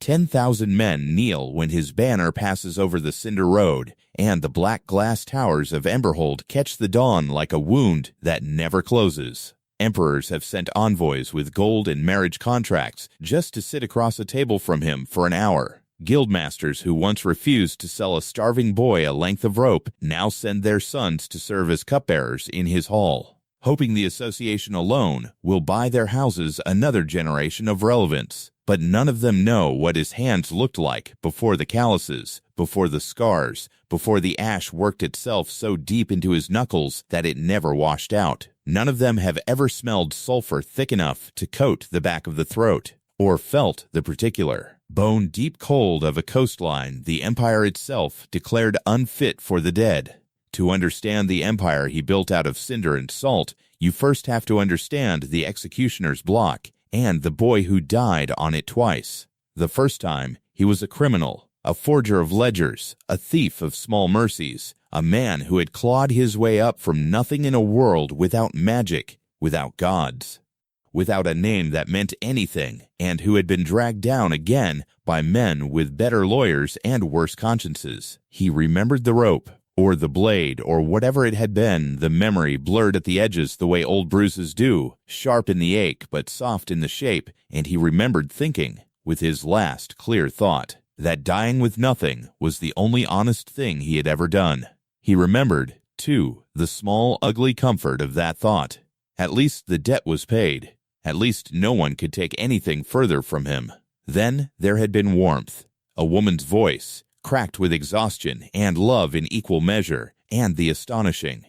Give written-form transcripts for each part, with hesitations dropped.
10,000 men kneel when his banner passes over the Cinder Road, and the black glass towers of Emberhold catch the dawn like a wound that never closes. Emperors have sent envoys with gold and marriage contracts just to sit across a table from him for an hour. Guildmasters who once refused to sell a starving boy a length of rope now send their sons to serve as cupbearers in his hall, hoping the association alone will buy their houses another generation of relevance. But none of them know what his hands looked like before the calluses, before the scars, before the ash worked itself so deep into his knuckles that it never washed out. None of them have ever smelled sulfur thick enough to coat the back of the throat, or felt the particular bone deep cold of a coastline the Empire itself declared unfit for the dead. To understand the empire he built out of cinder and salt, you first have to understand the executioner's block and the boy who died on it twice. The first time, he was a criminal, a forger of ledgers, a thief of small mercies, a man who had clawed his way up from nothing in a world without magic, without gods, without a name that meant anything, and who had been dragged down again by men with better lawyers and worse consciences. He remembered the rope, or the blade, or whatever it had been, the memory blurred at the edges the way old bruises do, sharp in the ache but soft in the shape, and he remembered thinking, with his last clear thought, that dying with nothing was the only honest thing he had ever done. He remembered, too, the small, ugly comfort of that thought. At least the debt was paid. At least no one could take anything further from him. Then there had been warmth, a woman's voice, cracked with exhaustion and love in equal measure, and the astonishing,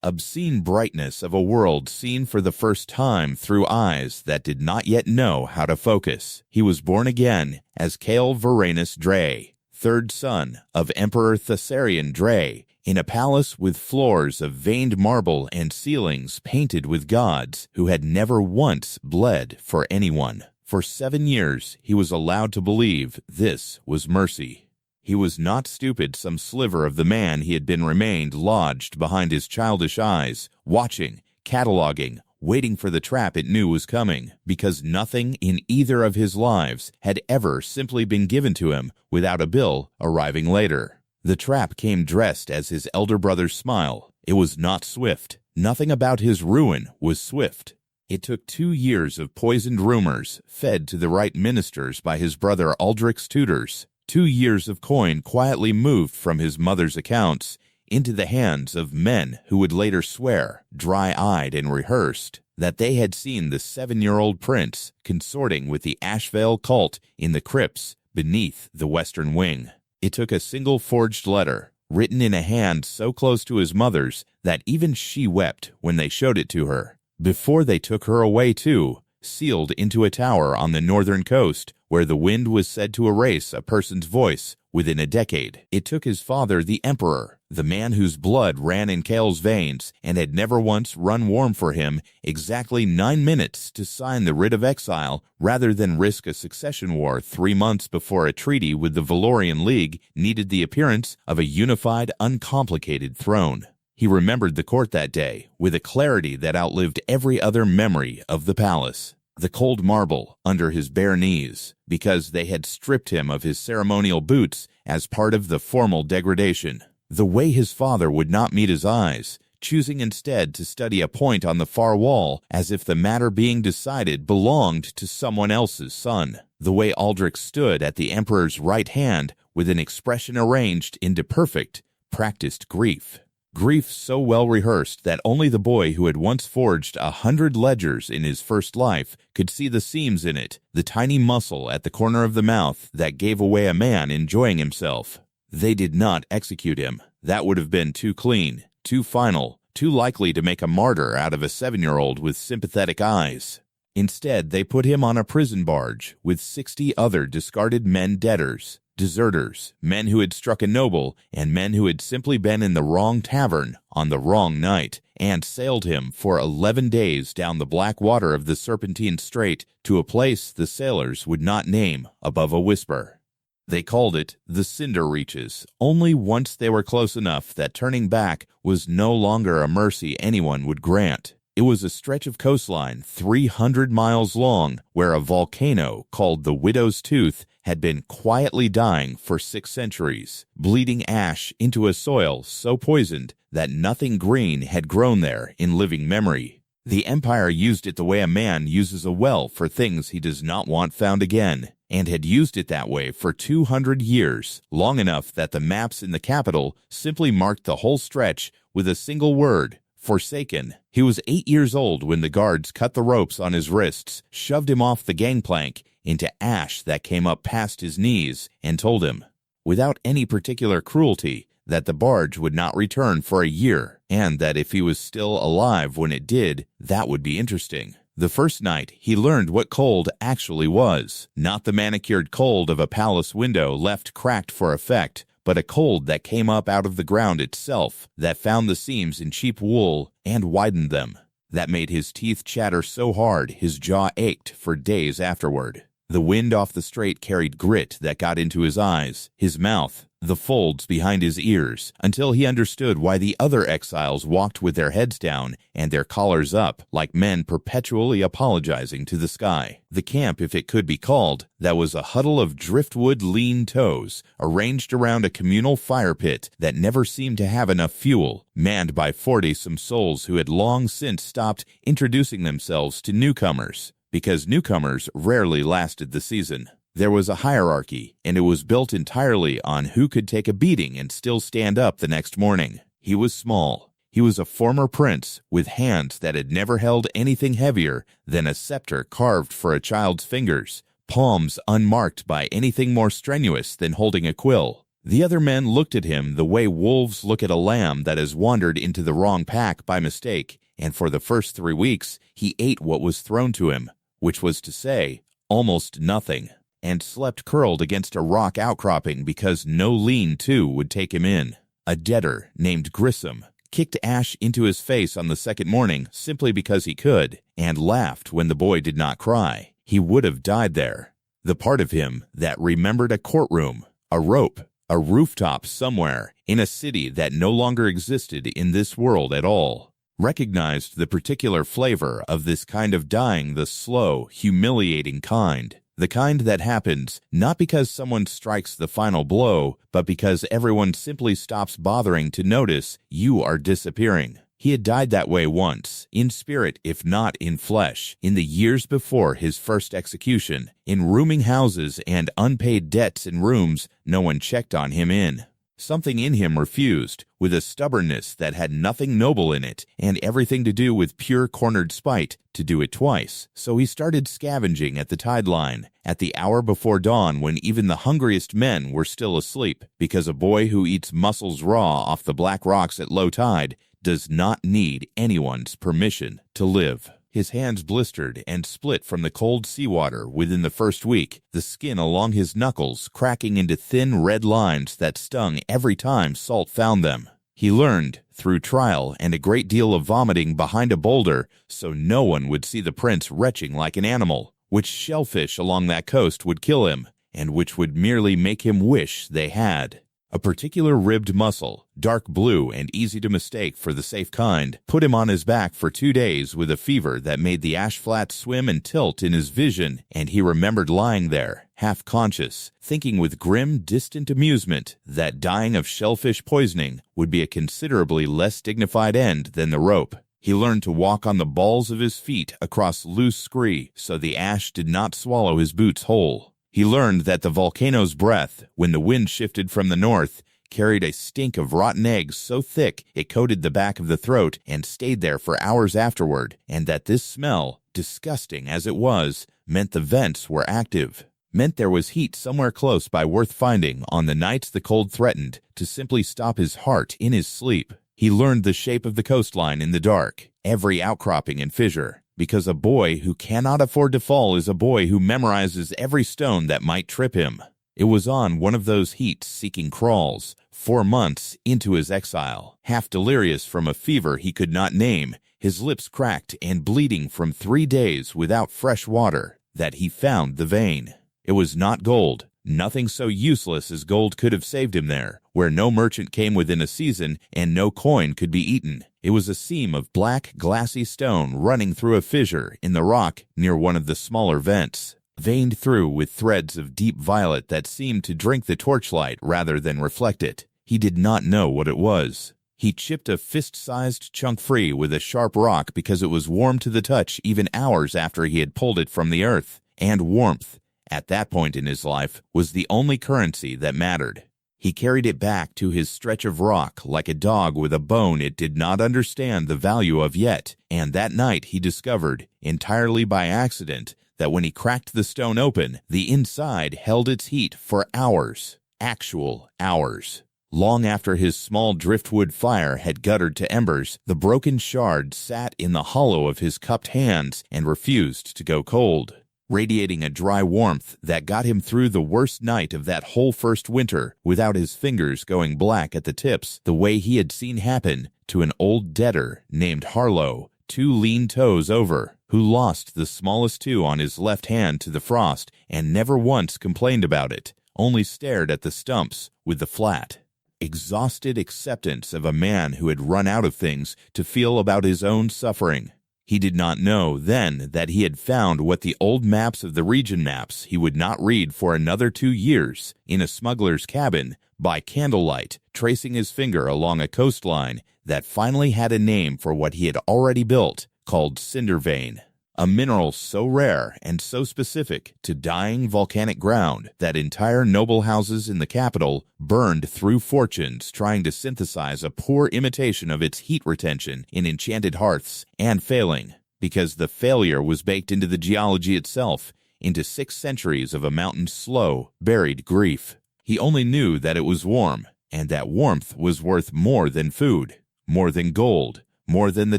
obscene brightness of a world seen for the first time through eyes that did not yet know how to focus. He was born again as Kael Virenus Draye, third son of Emperor Cinder Draye, in a palace with floors of veined marble and ceilings painted with gods who had never once bled for anyone. For 7 years he was allowed to believe this was mercy. He was not stupid, some sliver of the man he had been remained lodged behind his childish eyes, watching, cataloging, waiting for the trap it knew was coming, because nothing in either of his lives had ever simply been given to him without a bill arriving later. The trap came dressed as his elder brother's smile. It was not swift. Nothing about his ruin was swift. It took 2 years of poisoned rumors, fed to the right ministers by his brother Aldrich's tutors. 2 years of coin quietly moved from his mother's accounts into the hands of men who would later swear, dry-eyed and rehearsed, that they had seen the 7-year-old prince consorting with the Ashvale cult in the crypts beneath the western wing. It took a single forged letter, written in a hand so close to his mother's that even she wept when they showed it to her, before they took her away too, sealed into a tower on the northern coast, where the wind was said to erase a person's voice within a decade. It took his father, the Emperor, the man whose blood ran in Kael's veins and had never once run warm for him, exactly 9 minutes to sign the writ of exile rather than risk a succession war 3 months before a treaty with the Valorian League needed the appearance of a unified, uncomplicated throne. He remembered the court that day with a clarity that outlived every other memory of the palace. The cold marble under his bare knees, because they had stripped him of his ceremonial boots as part of the formal degradation. The way his father would not meet his eyes, choosing instead to study a point on the far wall as if the matter being decided belonged to someone else's son. The way Aldrich stood at the Emperor's right hand with an expression arranged into perfect, practiced grief. Grief so well rehearsed that only the boy who had once forged 100 ledgers in his first life could see the seams in it, the tiny muscle at the corner of the mouth that gave away a man enjoying himself. They did not execute him. That would have been too clean, too final, too likely to make a martyr out of a 7-year-old with sympathetic eyes. Instead, they put him on a prison barge with 60 other discarded men debtors, deserters, men who had struck a noble, and men who had simply been in the wrong tavern on the wrong night, and sailed him for 11 days down the black water of the Serpentine Strait to a place the sailors would not name above a whisper. They called it the Cinder Reaches, only once they were close enough that turning back was no longer a mercy anyone would grant. It was a stretch of coastline 300 miles long where a volcano called the Widow's Tooth had been quietly dying for 6 centuries, bleeding ash into a soil so poisoned that nothing green had grown there in living memory. The Empire used it the way a man uses a well for things he does not want found again, and had used it that way for 200 years, long enough that the maps in the capital simply marked the whole stretch with a single word: forsaken. He was 8 years old when the guards cut the ropes on his wrists, shoved him off the gangplank into ash that came up past his knees, and told him, without any particular cruelty, that the barge would not return for a year, and that if he was still alive when it did, that would be interesting. The first night, he learned what cold actually was, not the manicured cold of a palace window left cracked for effect, but a cold that came up out of the ground itself, that found the seams in cheap wool and widened them, that made his teeth chatter so hard his jaw ached for days afterward. The wind off the strait carried grit that got into his eyes, his mouth, the folds behind his ears, until he understood why the other exiles walked with their heads down and their collars up, like men perpetually apologizing to the sky. The camp, if it could be called, that was a huddle of driftwood lean toes, arranged around a communal fire pit that never seemed to have enough fuel, manned by 40-some souls who had long since stopped introducing themselves to newcomers, because newcomers rarely lasted the season. There was a hierarchy, and it was built entirely on who could take a beating and still stand up the next morning. He was small. He was a former prince with hands that had never held anything heavier than a scepter carved for a child's fingers, palms unmarked by anything more strenuous than holding a quill. The other men looked at him the way wolves look at a lamb that has wandered into the wrong pack by mistake, and for the first 3 weeks he ate what was thrown to him, which was to say, almost nothing, and slept curled against a rock outcropping because no lean-to would take him in. A debtor named Grissom kicked ash into his face on the second morning simply because he could, and laughed when the boy did not cry. He would have died there. The part of him that remembered a courtroom, a rope, a rooftop somewhere in a city that no longer existed in this world at all, recognized the particular flavor of this kind of dying, the slow, humiliating kind. The kind that happens not because someone strikes the final blow, but because everyone simply stops bothering to notice you are disappearing. He had died that way once, in spirit if not in flesh, in the years before his first execution, in rooming houses and unpaid debts in rooms no one checked on him in. Something in him refused, with a stubbornness that had nothing noble in it and everything to do with pure cornered spite, to do it twice. So he started scavenging at the tide line, at the hour before dawn when even the hungriest men were still asleep, because a boy who eats mussels raw off the black rocks at low tide does not need anyone's permission to live. His hands blistered and split from the cold seawater within the first week, the skin along his knuckles cracking into thin red lines that stung every time salt found them. He learned, through trial and a great deal of vomiting behind a boulder so no one would see the prince retching like an animal, which shellfish along that coast would kill him, and which would merely make him wish they had. A particular ribbed mussel, dark blue and easy to mistake for the safe kind, put him on his back for 2 days with a fever that made the ash flats swim and tilt in his vision, and he remembered lying there, half conscious, thinking with grim, distant amusement that dying of shellfish poisoning would be a considerably less dignified end than the rope. He learned to walk on the balls of his feet across loose scree so the ash did not swallow his boots whole. He learned that the volcano's breath, when the wind shifted from the north, carried a stink of rotten eggs so thick it coated the back of the throat and stayed there for hours afterward, and that this smell, disgusting as it was, meant the vents were active, meant there was heat somewhere close by worth finding on the nights the cold threatened to simply stop his heart in his sleep. He learned the shape of the coastline in the dark, every outcropping and fissure, because a boy who cannot afford to fall is a boy who memorizes every stone that might trip him. It was on one of those heat-seeking crawls, 4 months into his exile, half delirious from a fever he could not name, his lips cracked and bleeding from 3 days without fresh water, that he found the vein. It was not gold. Nothing so useless as gold could have saved him there, where no merchant came within a season and no coin could be eaten. It was a seam of black, glassy stone running through a fissure in the rock near one of the smaller vents. veined through with threads of deep violet that seemed to drink the torchlight rather than reflect it. He did not know what it was. He chipped a fist-sized chunk free with a sharp rock because it was warm to the touch even hours after he had pulled it from the earth. And warmth, at that point in his life, was the only currency that mattered. He carried it back to his stretch of rock like a dog with a bone it did not understand the value of yet, and that night he discovered, entirely by accident, that when he cracked the stone open, the inside held its heat for hours. Actual hours. Long after his small driftwood fire had guttered to embers, the broken shard sat in the hollow of his cupped hands and refused to go cold, radiating a dry warmth that got him through the worst night of that whole first winter without his fingers going black at the tips the way he had seen happen to an old debtor named Harlow, 2 lean toes over, who lost the smallest 2 on his left hand to the frost and never once complained about it, only stared at the stumps with the flat, exhausted acceptance of a man who had run out of things to feel about his own suffering. He did not know then that he had found what the old maps of the region maps he would not read for another 2 years in a smuggler's cabin by candlelight, tracing his finger along a coastline that finally had a name for what he had already built, called cindervein, a mineral so rare and so specific to dying volcanic ground that entire noble houses in the capital burned through fortunes trying to synthesize a poor imitation of its heat retention in enchanted hearths, and failing, because the failure was baked into the geology itself, into 6 centuries of a mountain's slow, buried grief. He only knew that it was warm, and that warmth was worth more than food, more than gold, more than the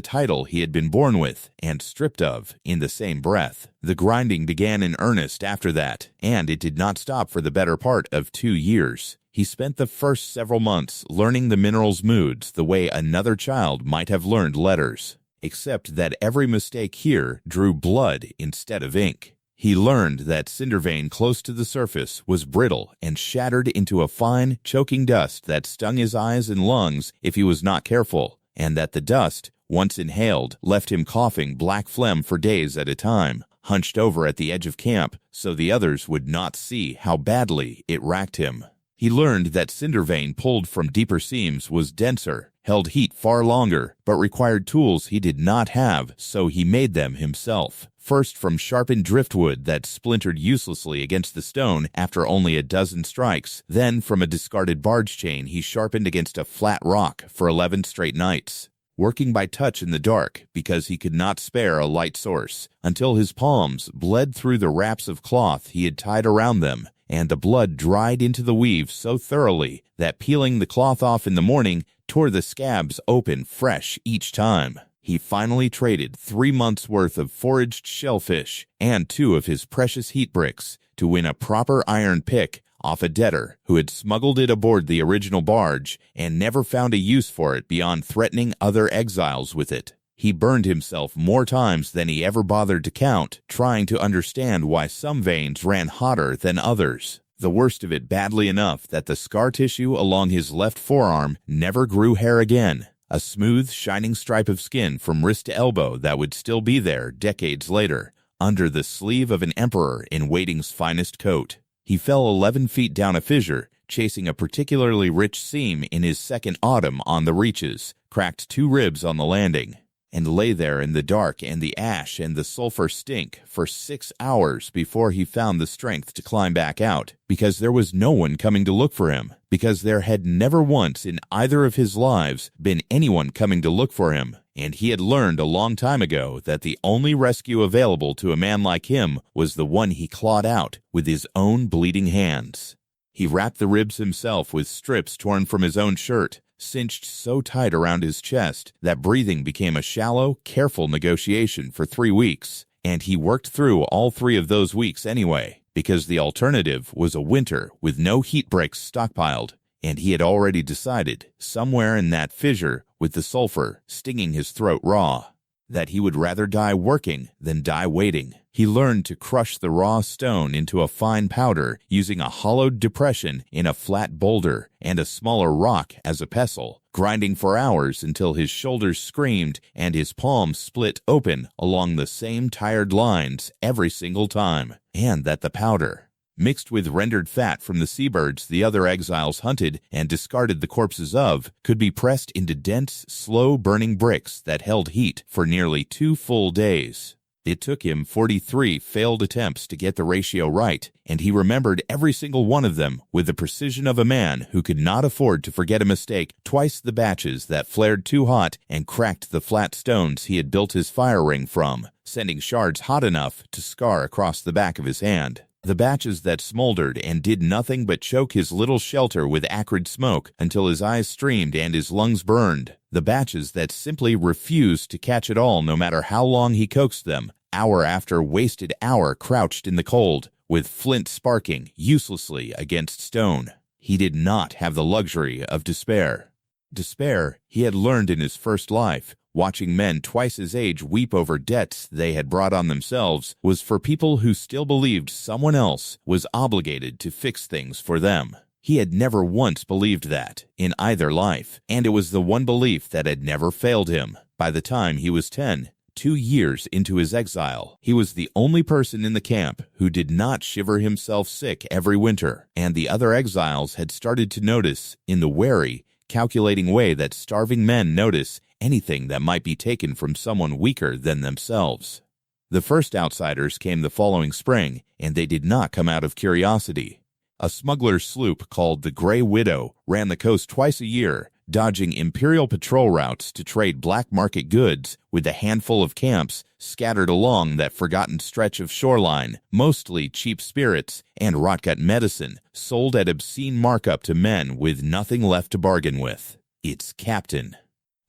title he had been born with and stripped of in the same breath. The grinding began in earnest after that, and it did not stop for the better part of 2 years. He spent the first several months learning the mineral's moods the way another child might have learned letters, except that every mistake here drew blood instead of ink. He learned that cindervein close to the surface was brittle and shattered into a fine, choking dust that stung his eyes and lungs if he was not careful, and that the dust, once inhaled, left him coughing black phlegm for days at a time, hunched over at the edge of camp so the others would not see how badly it racked him. He learned that cindervein pulled from deeper seams was denser, held heat far longer, but required tools he did not have, so he made them himself. First from sharpened driftwood that splintered uselessly against the stone after only a dozen strikes, then from a discarded barge chain he sharpened against a flat rock for 11 straight nights, working by touch in the dark because he could not spare a light source, until his palms bled through the wraps of cloth he had tied around them, and the blood dried into the weave so thoroughly that peeling the cloth off in the morning tore the scabs open fresh each time. He finally traded 3 months' worth of foraged shellfish and 2 of his precious heat bricks to win a proper iron pick off a debtor who had smuggled it aboard the original barge and never found a use for it beyond threatening other exiles with it. He burned himself more times than he ever bothered to count, trying to understand why some veins ran hotter than others. The worst of it badly enough that the scar tissue along his left forearm never grew hair again, a smooth, shining stripe of skin from wrist to elbow that would still be there decades later, under the sleeve of an emperor in waiting's finest coat. He fell 11 feet down a fissure, chasing a particularly rich seam in his second autumn on the Reaches, cracked 2 ribs on the landing, and lay there in the dark and the ash and the sulfur stink for 6 hours before he found the strength to climb back out, because there was no one coming to look for him, because there had never once in either of his lives been anyone coming to look for him, and he had learned a long time ago that the only rescue available to a man like him was the one he clawed out with his own bleeding hands. He wrapped the ribs himself with strips torn from his own shirt, cinched so tight around his chest that breathing became a shallow, careful negotiation for 3 weeks, and he worked through all 3 of those weeks anyway, because the alternative was a winter with no heat breaks stockpiled, and he had already decided, somewhere in that fissure with the sulfur stinging his throat raw, that he would rather die working than die waiting. He learned to crush the raw stone into a fine powder using a hollowed depression in a flat boulder and a smaller rock as a pestle, grinding for hours until his shoulders screamed and his palms split open along the same tired lines every single time, and that the powder, mixed with rendered fat from the seabirds the other exiles hunted and discarded the corpses of, could be pressed into dense, slow-burning bricks that held heat for nearly 2 full days. It took him 43 failed attempts to get the ratio right, and he remembered every single one of them with the precision of a man who could not afford to forget a mistake. Twice the batches that flared too hot and cracked the flat stones he had built his fire ring from, sending shards hot enough to scar across the back of his hand. The batches that smoldered and did nothing but choke his little shelter with acrid smoke until his eyes streamed and his lungs burned. The batches that simply refused to catch at all no matter how long he coaxed them, hour after wasted hour crouched in the cold, with flint sparking uselessly against stone. He did not have the luxury of despair. Despair, he had learned in his first life, watching men twice his age weep over debts they had brought on themselves, was for people who still believed someone else was obligated to fix things for them. He had never once believed that, in either life, and it was the one belief that had never failed him. By the time he was 10, 2 years into his exile, he was the only person in the camp who did not shiver himself sick every winter, and the other exiles had started to notice, in the wary, calculating way that starving men notice anything that might be taken from someone weaker than themselves. The first outsiders came the following spring, and they did not come out of curiosity. A smuggler's sloop called the Grey Widow ran the coast twice a year, dodging Imperial patrol routes to trade black market goods with a handful of camps scattered along that forgotten stretch of shoreline, mostly cheap spirits and rotgut medicine sold at obscene markup to men with nothing left to bargain with. Its captain,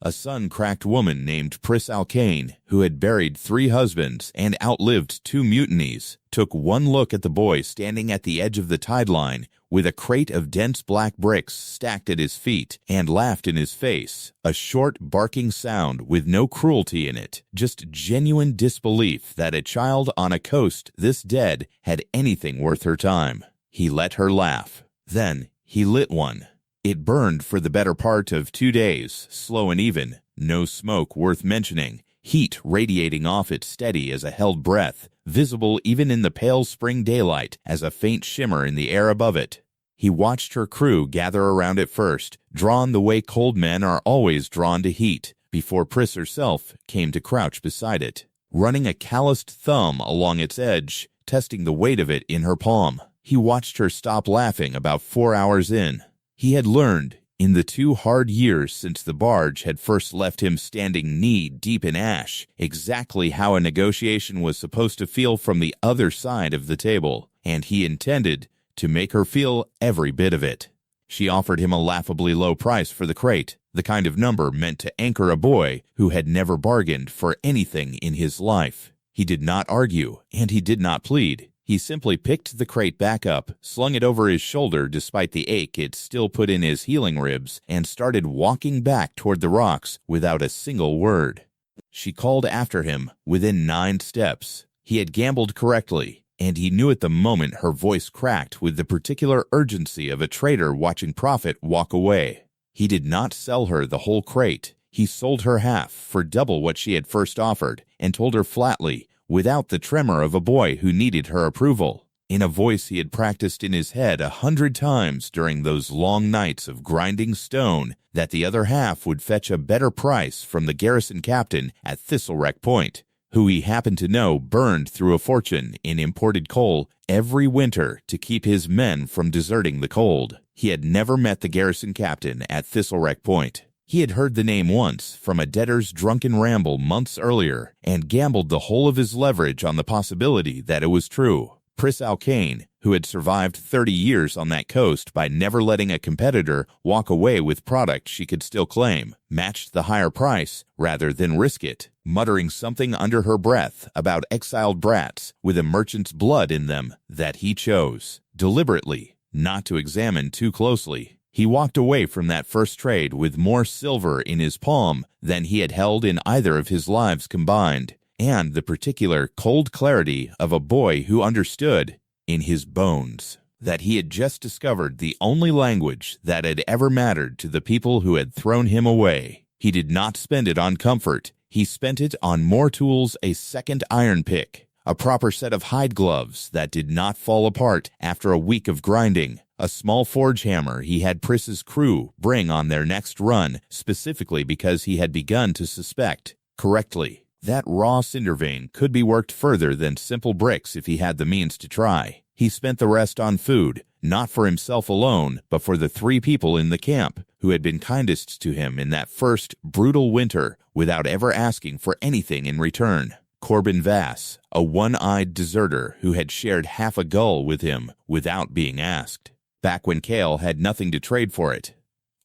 a sun-cracked woman named Pris Alkane, who had buried 3 husbands and outlived 2 mutinies, took one look at the boy standing at the edge of the tide line with a crate of dense black bricks stacked at his feet, and laughed in his face, a short, barking sound with no cruelty in it, just genuine disbelief that a child on a coast this dead had anything worth her time. He let her laugh. Then he lit one. It burned for the better part of 2 days, slow and even, no smoke worth mentioning, heat radiating off it steady as a held breath, visible even in the pale spring daylight as a faint shimmer in the air above it. He watched her crew gather around it first, drawn the way cold men are always drawn to heat, before Pris herself came to crouch beside it, running a calloused thumb along its edge, testing the weight of it in her palm. He watched her stop laughing about 4 hours in. He had learned, in the 2 hard years since the barge had first left him standing knee-deep in ash, exactly how a negotiation was supposed to feel from the other side of the table, and he intended to make her feel every bit of it. She offered him a laughably low price for the crate, the kind of number meant to anchor a boy who had never bargained for anything in his life. He did not argue, and he did not plead. He simply picked the crate back up, slung it over his shoulder despite the ache it still put in his healing ribs, and started walking back toward the rocks without a single word. She called after him within 9 steps. He had gambled correctly, and he knew at the moment her voice cracked with the particular urgency of a trader watching profit walk away. He did not sell her the whole crate. He sold her half for double what she had first offered, and told her flatly, without the tremor of a boy who needed her approval, in a voice he had practiced in his head 100 times during those long nights of grinding stone, that the other half would fetch a better price from the garrison captain at Thistlereck Point, who he happened to know burned through a fortune in imported coal every winter to keep his men from deserting the cold. He had never met the garrison captain at Thistlereck Point. He had heard the name once from a debtor's drunken ramble months earlier, and gambled the whole of his leverage on the possibility that it was true. Pris Alkane, who had survived 30 years on that coast by never letting a competitor walk away with product she could still claim, matched the higher price rather than risk it, muttering something under her breath about exiled brats with a merchant's blood in them that he chose, deliberately, not to examine too closely. He walked away from that first trade with more silver in his palm than he had held in either of his lives combined, and the particular cold clarity of a boy who understood, in his bones, that he had just discovered the only language that had ever mattered to the people who had thrown him away. He did not spend it on comfort. He spent it on more tools, a second iron pick, a proper set of hide gloves that did not fall apart after a week of grinding, a small forge hammer he had Priss's crew bring on their next run, specifically because he had begun to suspect, correctly, that raw cindervein could be worked further than simple bricks if he had the means to try. He spent the rest on food, not for himself alone, but for the 3 people in the camp who had been kindest to him in that first brutal winter without ever asking for anything in return. Corbin Vass, a one-eyed deserter who had shared half a gull with him without being asked, back when Kael had nothing to trade for it.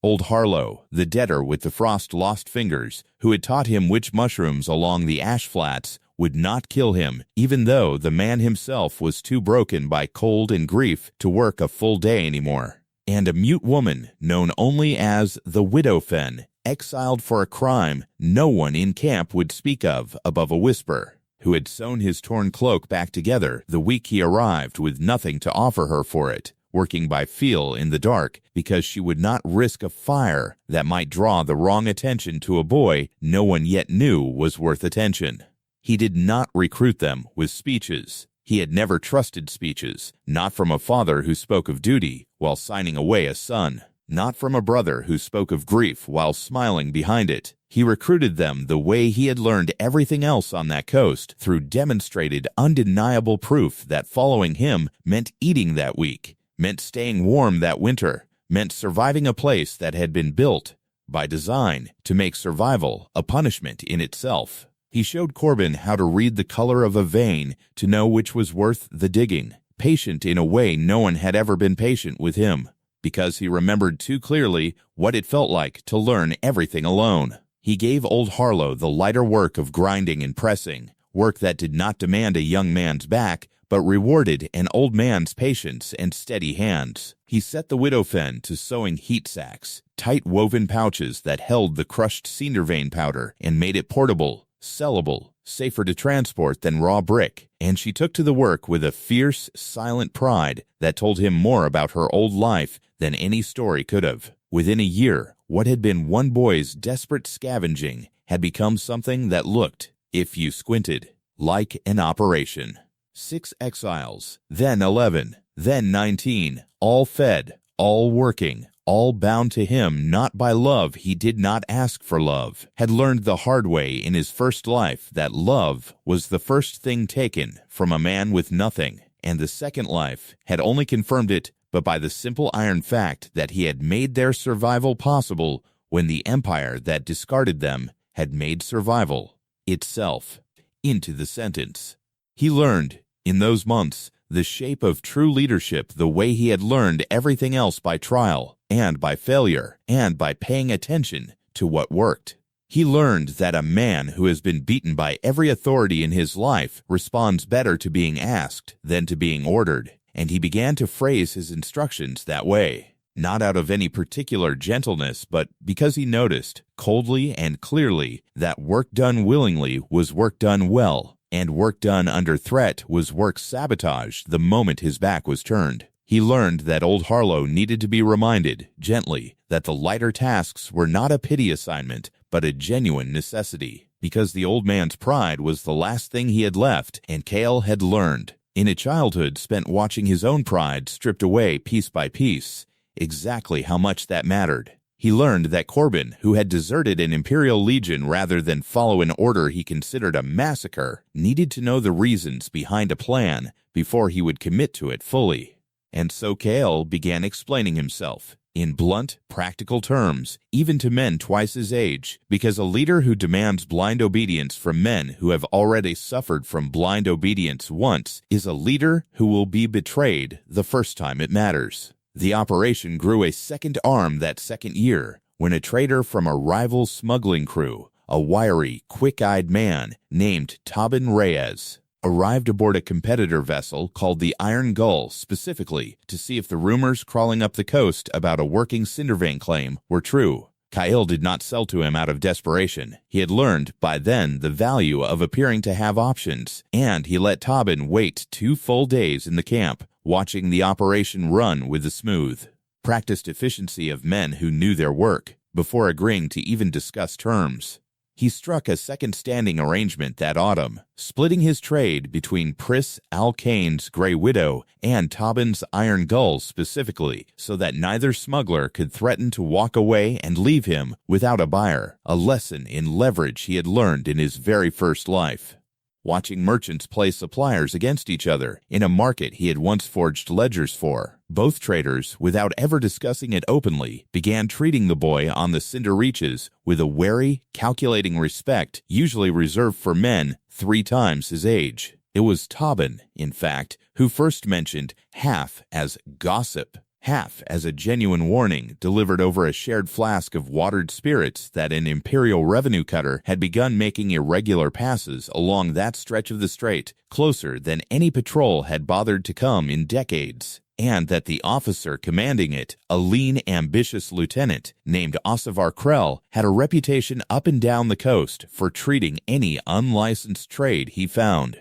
Old Harlow, the debtor with the frost-lost fingers, who had taught him which mushrooms along the ash flats would not kill him, even though the man himself was too broken by cold and grief to work a full day anymore. And a mute woman known only as the Widow Fen, exiled for a crime no one in camp would speak of above a whisper, who had sewn his torn cloak back together the week he arrived with nothing to offer her for it, working by feel in the dark because she would not risk a fire that might draw the wrong attention to a boy no one yet knew was worth attention. He did not recruit them with speeches. He had never trusted speeches, not from a father who spoke of duty while signing away a son, not from a brother who spoke of grief while smiling behind it. He recruited them the way he had learned everything else on that coast, through demonstrated undeniable proof that following him meant eating that week, meant staying warm that winter, meant surviving a place that had been built by design to make survival a punishment in itself. He showed Corbin how to read the color of a vein to know which was worth the digging, patient in a way no one had ever been patient with him, because he remembered too clearly what it felt like to learn everything alone. He gave old Harlow the lighter work of grinding and pressing, work that did not demand a young man's back, but rewarded an old man's patience and steady hands. He set the Widow Fen to sewing heat sacks, tight woven pouches that held the crushed cindervein powder and made it portable, sellable, safer to transport than raw brick, and she took to the work with a fierce, silent pride that told him more about her old life than any story could have. Within a year, what had been one boy's desperate scavenging had become something that looked, if you squinted, like an operation. 6 exiles, then 11, then 19, all fed, all working, all bound to him not by love he did not ask for love, had learned the hard way in his first life that love was the first thing taken from a man with nothing, and the second life had only confirmed it but by the simple iron fact that he had made their survival possible when the empire that discarded them had made survival itself into the sentence. He learned, in those months, the shape of true leadership the way he had learned everything else by trial, and by failure, and by paying attention to what worked. He learned that a man who has been beaten by every authority in his life responds better to being asked than to being ordered, and he began to phrase his instructions that way, not out of any particular gentleness, but because he noticed, coldly and clearly, that work done willingly was work done well, and work done under threat was work sabotaged the moment his back was turned. He learned that old Harlow needed to be reminded, gently, that the lighter tasks were not a pity assignment, but a genuine necessity, because the old man's pride was the last thing he had left, and Kael had learned, in a childhood spent watching his own pride stripped away piece by piece, exactly how much that mattered. He learned that Corbin, who had deserted an Imperial legion rather than follow an order he considered a massacre, needed to know the reasons behind a plan before he would commit to it fully. And so Kael began explaining himself, in blunt, practical terms, even to men twice his age, because a leader who demands blind obedience from men who have already suffered from blind obedience once is a leader who will be betrayed the first time it matters. The operation grew a second arm that second year, when a trader from a rival smuggling crew, a wiry, quick-eyed man named Tobin Reyes, arrived aboard a competitor vessel called the Iron Gull specifically to see if the rumors crawling up the coast about a working cindervein claim were true. Kael did not sell to him out of desperation. He had learned by then the value of appearing to have options, and he let Tobin wait 2 full days in the camp, watching the operation run with the smooth, practiced efficiency of men who knew their work, before agreeing to even discuss terms. He struck a second standing arrangement that autumn, splitting his trade between Pris Alkane's Grey Widow and Tobin's Iron Gull specifically, so that neither smuggler could threaten to walk away and leave him without a buyer, a lesson in leverage he had learned in his very first life. Watching merchants play suppliers against each other in a market he had once forged ledgers for, both traders, without ever discussing it openly, began treating the boy on the Cinder Reaches with a wary, calculating respect usually reserved for men 3 times his age. It was Tobin, in fact, who first mentioned half as gossip, half as a genuine warning delivered over a shared flask of watered spirits that an Imperial revenue cutter had begun making irregular passes along that stretch of the strait, closer than any patrol had bothered to come in decades, and that the officer commanding it, a lean, ambitious lieutenant named Ossivar Krell, had a reputation up and down the coast for treating any unlicensed trade he found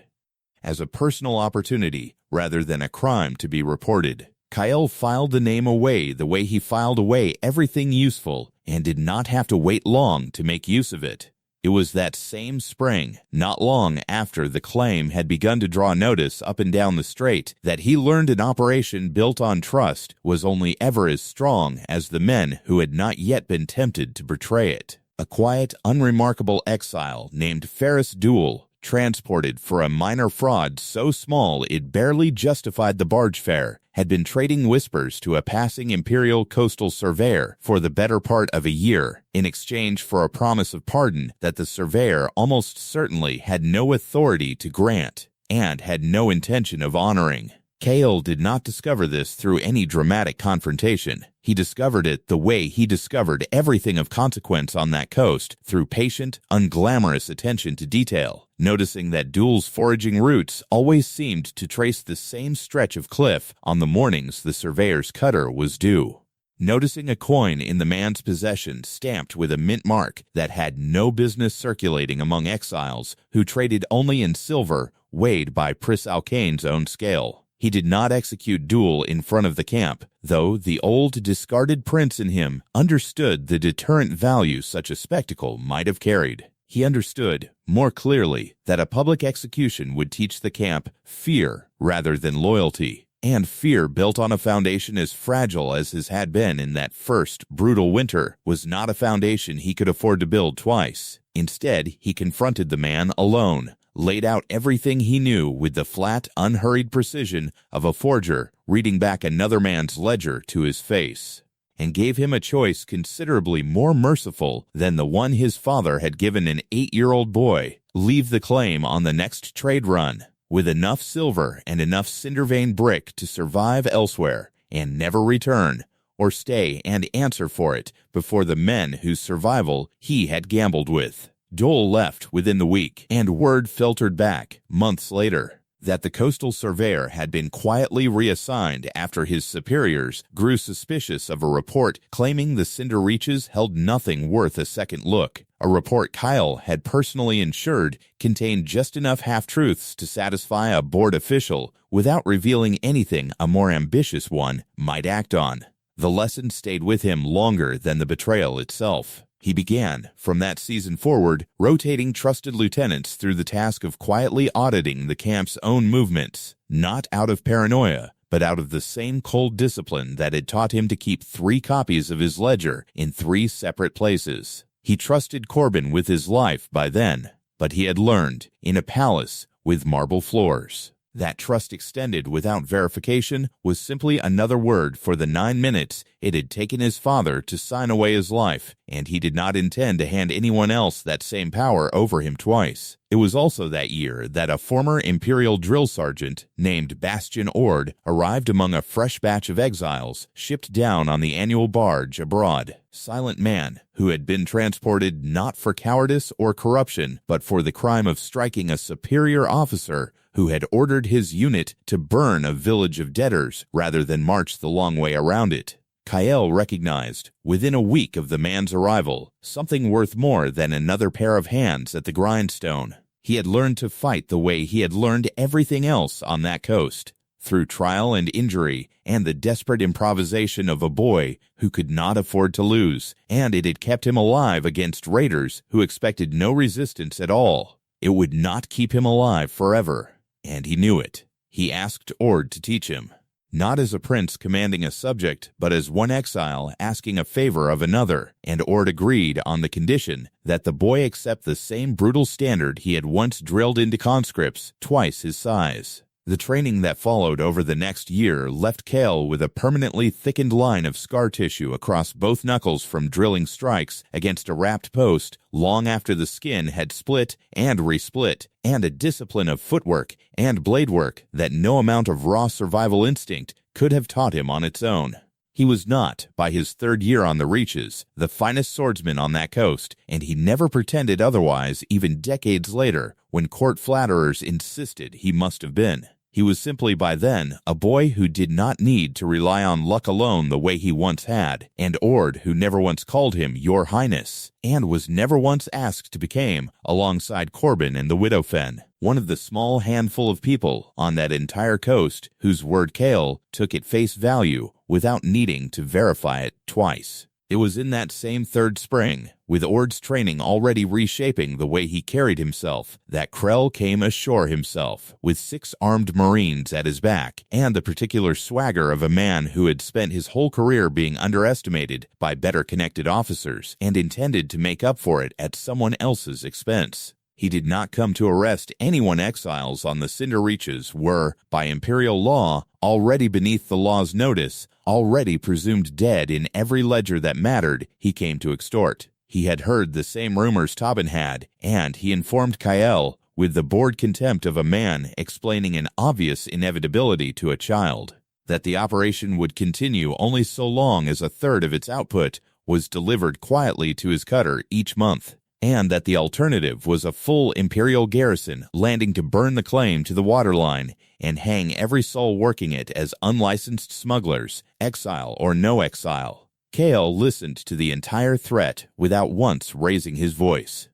as a personal opportunity rather than a crime to be reported. Kael filed the name away the way he filed away everything useful and did not have to wait long to make use of it. It was that same spring, not long after the claim had begun to draw notice up and down the strait, that he learned an operation built on trust was only ever as strong as the men who had not yet been tempted to betray it. A quiet, unremarkable exile named Ferris Duel, transported for a minor fraud so small it barely justified the barge fare, had been trading whispers to a passing Imperial coastal surveyor for the better part of a year, in exchange for a promise of pardon that the surveyor almost certainly had no authority to grant, and had no intention of honoring. Kael did not discover this through any dramatic confrontation. He discovered it the way he discovered everything of consequence on that coast, through patient, unglamorous attention to detail, noticing that Duel's foraging routes always seemed to trace the same stretch of cliff on the mornings the surveyor's cutter was due. Noticing a coin in the man's possession stamped with a mint mark that had no business circulating among exiles who traded only in silver weighed by Pris Alkane's own scale. He did not execute Duel in front of the camp, though the old discarded prince in him understood the deterrent value such a spectacle might have carried. He understood, more clearly, that a public execution would teach the camp fear rather than loyalty, and fear built on a foundation as fragile as his had been in that first brutal winter was not a foundation he could afford to build twice. Instead, he confronted the man alone, laid out everything he knew with the flat, unhurried precision of a forger reading back another man's ledger to his face, and gave him a choice considerably more merciful than the one his father had given an 8-year-old boy: leave the claim on the next trade run, with enough silver and enough cindervein brick to survive elsewhere, and never return, or stay and answer for it before the men whose survival he had gambled with. Dole left within the week, and word filtered back, months later, that the coastal surveyor had been quietly reassigned after his superiors grew suspicious of a report claiming the Cinder Reaches held nothing worth a second look. A report Kael had personally ensured contained just enough half-truths to satisfy a board official without revealing anything a more ambitious one might act on. The lesson stayed with him longer than the betrayal itself. He began, from that season forward, rotating trusted lieutenants through the task of quietly auditing the camp's own movements, not out of paranoia, but out of the same cold discipline that had taught him to keep 3 copies of his ledger in 3 separate places. He trusted Corbin with his life by then, but he had learned, in a palace with marble floors, that trust extended without verification was simply another word for the 9 minutes It had taken his father to sign away his life, and he did not intend to hand anyone else that same power over him twice. It was also that year that a former Imperial drill sergeant named Bastian Ord arrived among a fresh batch of exiles shipped down on the annual barge abroad. Silent man who had been transported not for cowardice or corruption, but for the crime of striking a superior officer who had ordered his unit to burn a village of debtors rather than march the long way around it. Kael recognized, within a week of the man's arrival, something worth more than another pair of hands at the grindstone. He had learned to fight the way he had learned everything else on that coast, through trial and injury and the desperate improvisation of a boy who could not afford to lose, and it had kept him alive against raiders who expected no resistance at all. It would not keep him alive forever, and he knew it. He asked Ord to teach him. Not as a prince commanding a subject, but as one exile asking a favor of another, and Ord agreed on the condition that the boy accept the same brutal standard he had once drilled into conscripts twice his size. The training that followed over the next year left Kael with a permanently thickened line of scar tissue across both knuckles from drilling strikes against a wrapped post long after the skin had split and resplit, and a discipline of footwork and blade work that no amount of raw survival instinct could have taught him on its own. He was not, by his third year on the Reaches, the finest swordsman on that coast, and he never pretended otherwise even decades later when court flatterers insisted he must have been. He was simply by then a boy who did not need to rely on luck alone the way he once had, and Ord who never once called him Your Highness, and was never once asked to become, alongside Corbin and the Widowfen, one of the small handful of people on that entire coast whose word Kael took at face value without needing to verify it twice. It was in that same third spring, with Ord's training already reshaping the way he carried himself, that Krell came ashore himself, with 6 armed Marines at his back, and the particular swagger of a man who had spent his whole career being underestimated by better-connected officers, and intended to make up for it at someone else's expense. He did not come to arrest anyone. Exiles on the Cinder Reaches were, by Imperial law, already beneath the law's notice, already presumed dead in every ledger that mattered. He came to extort. He had heard the same rumors Tobin had, and he informed Kael with the bored contempt of a man explaining an obvious inevitability to a child, that the operation would continue only so long as a third of its output was delivered quietly to his cutter each month, and that the alternative was a full Imperial garrison landing to burn the claim to the waterline and hang every soul working it as unlicensed smugglers, exile or no exile. Kael listened to the entire threat without once raising his voice,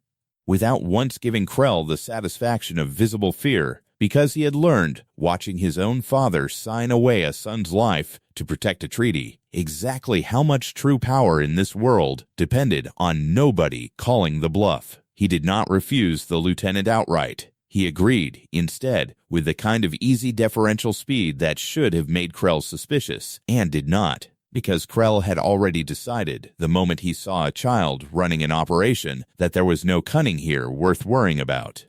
without once giving Krell the satisfaction of visible fear, because he had learned, watching his own father sign away a son's life to protect a treaty, exactly how much true power in this world depended on nobody calling the bluff. He did not refuse the lieutenant outright. He agreed, instead, with the kind of easy deferential speed that should have made Krell suspicious, and did not, because Krell had already decided, the moment he saw a child running an operation, that there was no cunning here worth worrying about.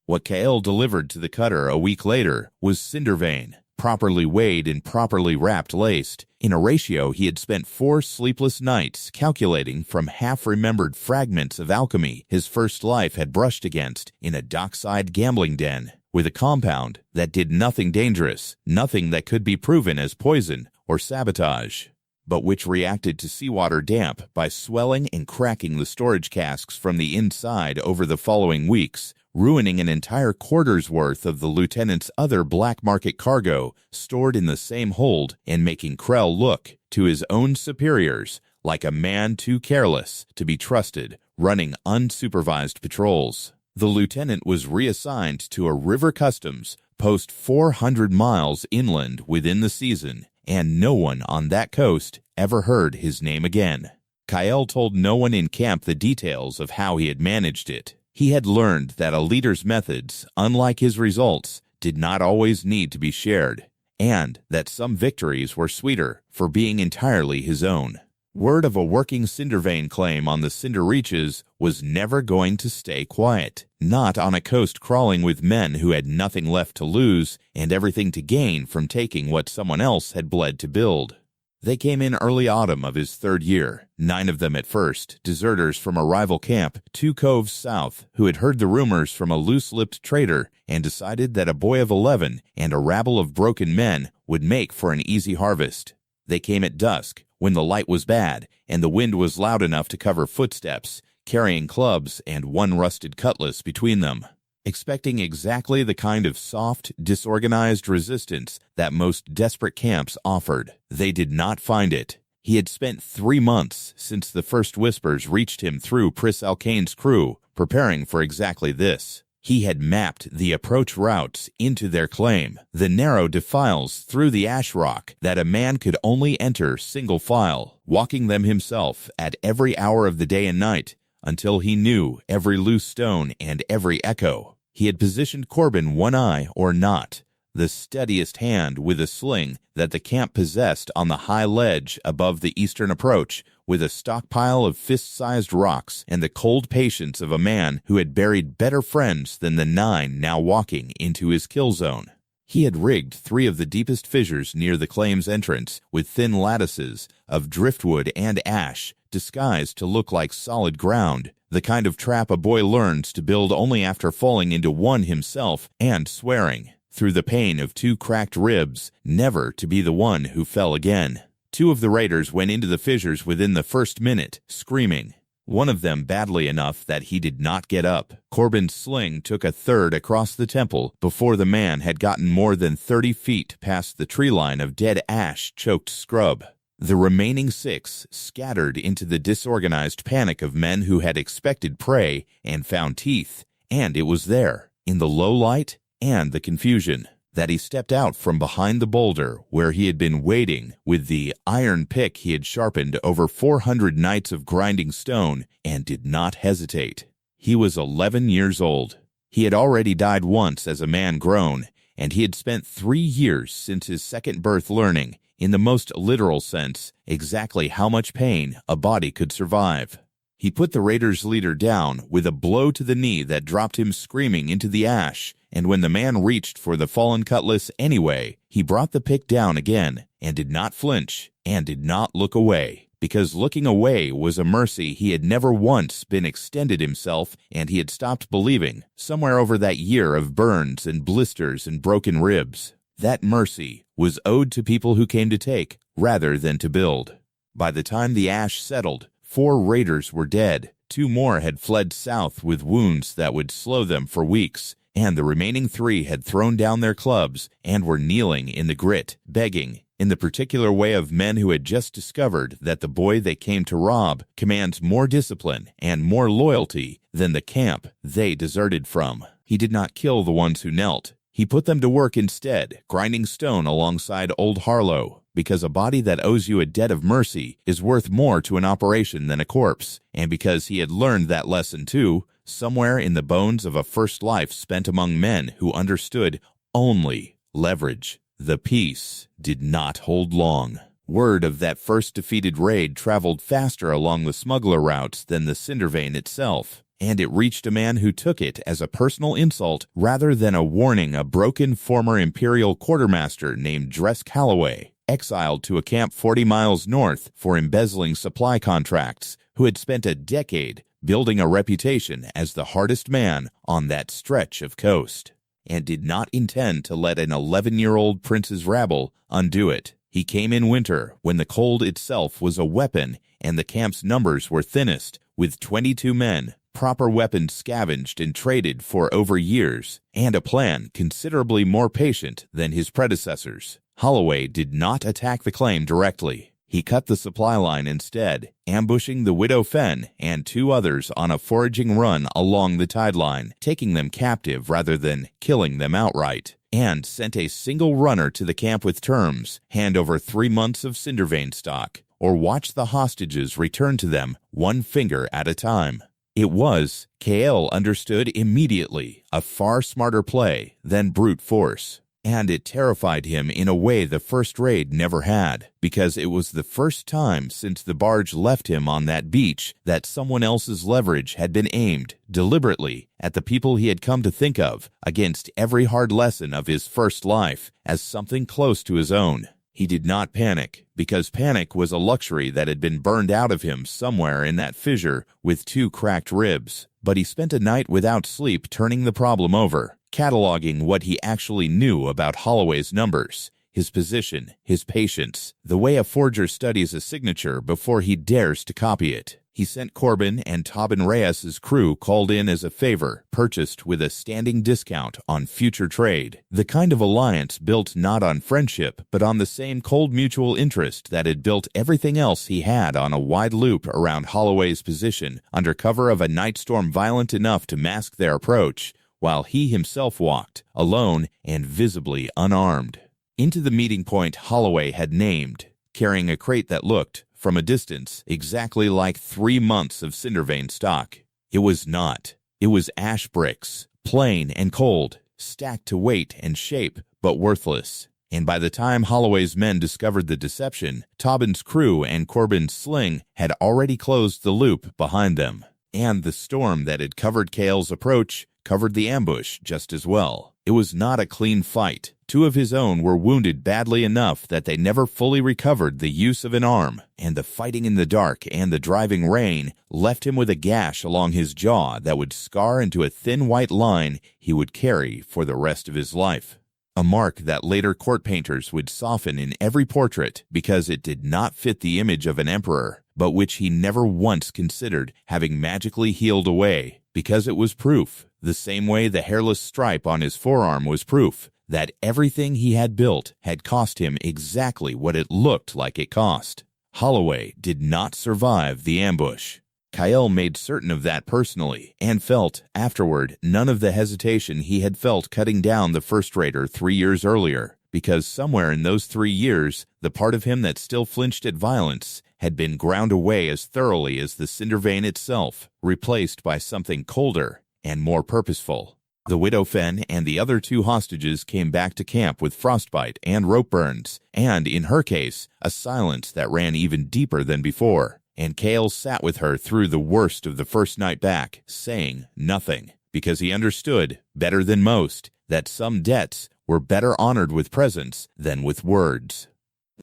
What Kael delivered to the cutter a week later was cindervein, properly weighed and properly wrapped laced, in a ratio he had spent 4 sleepless nights calculating from half-remembered fragments of alchemy his first life had brushed against in a dockside gambling den, with a compound that did nothing dangerous, nothing that could be proven as poison or sabotage, but which reacted to seawater damp by swelling and cracking the storage casks from the inside over the following weeks, ruining an entire quarter's worth of the lieutenant's other black market cargo stored in the same hold, and making Krell look, to his own superiors, like a man too careless to be trusted, running unsupervised patrols. The lieutenant was reassigned to a river customs post 400 miles inland within the season, and no one on that coast ever heard his name again. Kael told no one in camp the details of how he had managed it. He had learned that a leader's methods, unlike his results, did not always need to be shared, and that some victories were sweeter for being entirely his own. Word of a working cindervein claim on the Cinder Reaches was never going to stay quiet, not on a coast crawling with men who had nothing left to lose and everything to gain from taking what someone else had bled to build. They came in early autumn of his 3rd year, 9 of them at first, deserters from a rival camp 2 coves south, who had heard the rumors from a loose-lipped trader and decided that a boy of 11 and a rabble of broken men would make for an easy harvest. They came at dusk, when the light was bad and the wind was loud enough to cover footsteps, carrying clubs and 1 rusted cutlass between them. Expecting exactly the kind of soft, disorganized resistance that most desperate camps offered. They did not find it. He had spent 3 months since the first whispers reached him through Pris Alkane's crew, preparing for exactly this. He had mapped the approach routes into their claim, the narrow defiles through the ash rock that a man could only enter single file, walking them himself at every hour of the day and night, until he knew every loose stone and every echo. He had positioned Corbin one eye or not, the steadiest hand with a sling that the camp possessed on the high ledge above the eastern approach, with a stockpile of fist-sized rocks and the cold patience of a man who had buried better friends than the 9 now walking into his kill zone. He had rigged 3 of the deepest fissures near the claim's entrance with thin lattices of driftwood and ash, disguised to look like solid ground, the kind of trap a boy learns to build only after falling into one himself and swearing, through the pain of 2 cracked ribs, never to be the one who fell again. 2 of the raiders went into the fissures within the first minute, screaming. One of them badly enough that he did not get up. Corbin's sling took a third across the temple before the man had gotten more than 30 feet past the tree line of dead ash-choked scrub. The remaining 6 scattered into the disorganized panic of men who had expected prey and found teeth, and it was there, in the low light and the confusion, that he stepped out from behind the boulder where he had been waiting with the iron pick he had sharpened over 400 nights of grinding stone, and did not hesitate. He was 11 years old. He had already died once as a man grown, and he had spent 3 years since his second birth learning, in the most literal sense, exactly how much pain a body could survive. He put the raiders' leader down with a blow to the knee that dropped him screaming into the ash, and when the man reached for the fallen cutlass anyway, he brought the pick down again, and did not flinch, and did not look away, because looking away was a mercy he had never once been extended himself, and he had stopped believing, somewhere over that year of burns and blisters and broken ribs. That mercy was owed to people who came to take rather than to build. By the time the ash settled, 4 raiders were dead, 2 more had fled south with wounds that would slow them for weeks, and the remaining 3 had thrown down their clubs and were kneeling in the grit, begging, in the particular way of men who had just discovered that the boy they came to rob commands more discipline and more loyalty than the camp they deserted from. He did not kill the ones who knelt. He put them to work instead, grinding stone alongside old Harlow, because a body that owes you a debt of mercy is worth more to an operation than a corpse, and because he had learned that lesson too, somewhere in the bones of a first life spent among men who understood only leverage. The peace did not hold long. Word of that first defeated raid traveled faster along the smuggler routes than the cindervein itself, and it reached a man who took it as a personal insult rather than a warning, a broken former Imperial quartermaster named Dress Calloway, exiled to a camp 40 miles north for embezzling supply contracts, who had spent a decade building a reputation as the hardest man on that stretch of coast, and did not intend to let an 11-year-old prince's rabble undo it. He came in winter, when the cold itself was a weapon and the camp's numbers were thinnest, with 22 men, proper weapons scavenged and traded for over years, and a plan considerably more patient than his predecessors. Holloway did not attack the claim directly. He cut the supply line instead, ambushing the Widow Fen and 2 others on a foraging run along the tide line, taking them captive rather than killing them outright, and sent a single runner to the camp with terms: hand over 3 months of cindervein stock, or watch the hostages return to them 1 finger at a time. It was, Kael understood immediately, a far smarter play than brute force. And it terrified him in a way the first raid never had, because it was the first time since the barge left him on that beach that someone else's leverage had been aimed, deliberately, at the people he had come to think of, against every hard lesson of his first life, as something close to his own. He did not panic, because panic was a luxury that had been burned out of him somewhere in that fissure with 2 cracked ribs. But he spent a night without sleep turning the problem over, cataloging what he actually knew about Holloway's numbers, his position, his patience, the way a forger studies a signature before he dares to copy it. He sent Corbin and Tobin Reyes's crew called in as a favor, purchased with a standing discount on future trade, the kind of alliance built not on friendship, but on the same cold mutual interest that had built everything else he had on a wide loop around Holloway's position, under cover of a night storm violent enough to mask their approach, while he himself walked, alone and visibly unarmed, into the meeting point Holloway had named, carrying a crate that looked, from a distance, exactly like 3 months of cindervein stock. It was not. It was ash bricks, plain and cold, stacked to weight and shape, but worthless. And by the time Holloway's men discovered the deception, Tobin's crew and Corbin's sling had already closed the loop behind them. And the storm that had covered Kael's approach covered the ambush just as well. It was not a clean fight. 2 of his own were wounded badly enough that they never fully recovered the use of an arm, and the fighting in the dark and the driving rain left him with a gash along his jaw that would scar into a thin white line he would carry for the rest of his life. A mark that later court painters would soften in every portrait because it did not fit the image of an emperor, but which he never once considered having magically healed away, because it was proof, the same way the hairless stripe on his forearm was proof, that everything he had built had cost him exactly what it looked like it cost. Holloway did not survive the ambush. Kael made certain of that personally, and felt, afterward, none of the hesitation he had felt cutting down the first raider 3 years earlier, because somewhere in those 3 years, the part of him that still flinched at violence had been ground away as thoroughly as the cindervein itself, replaced by something colder and more purposeful. The widow Fen and the other 2 hostages came back to camp with frostbite and rope burns, and, in her case, a silence that ran even deeper than before. And Kael sat with her through the worst of the first night back, saying nothing, because he understood, better than most, that some debts were better honored with presence than with words.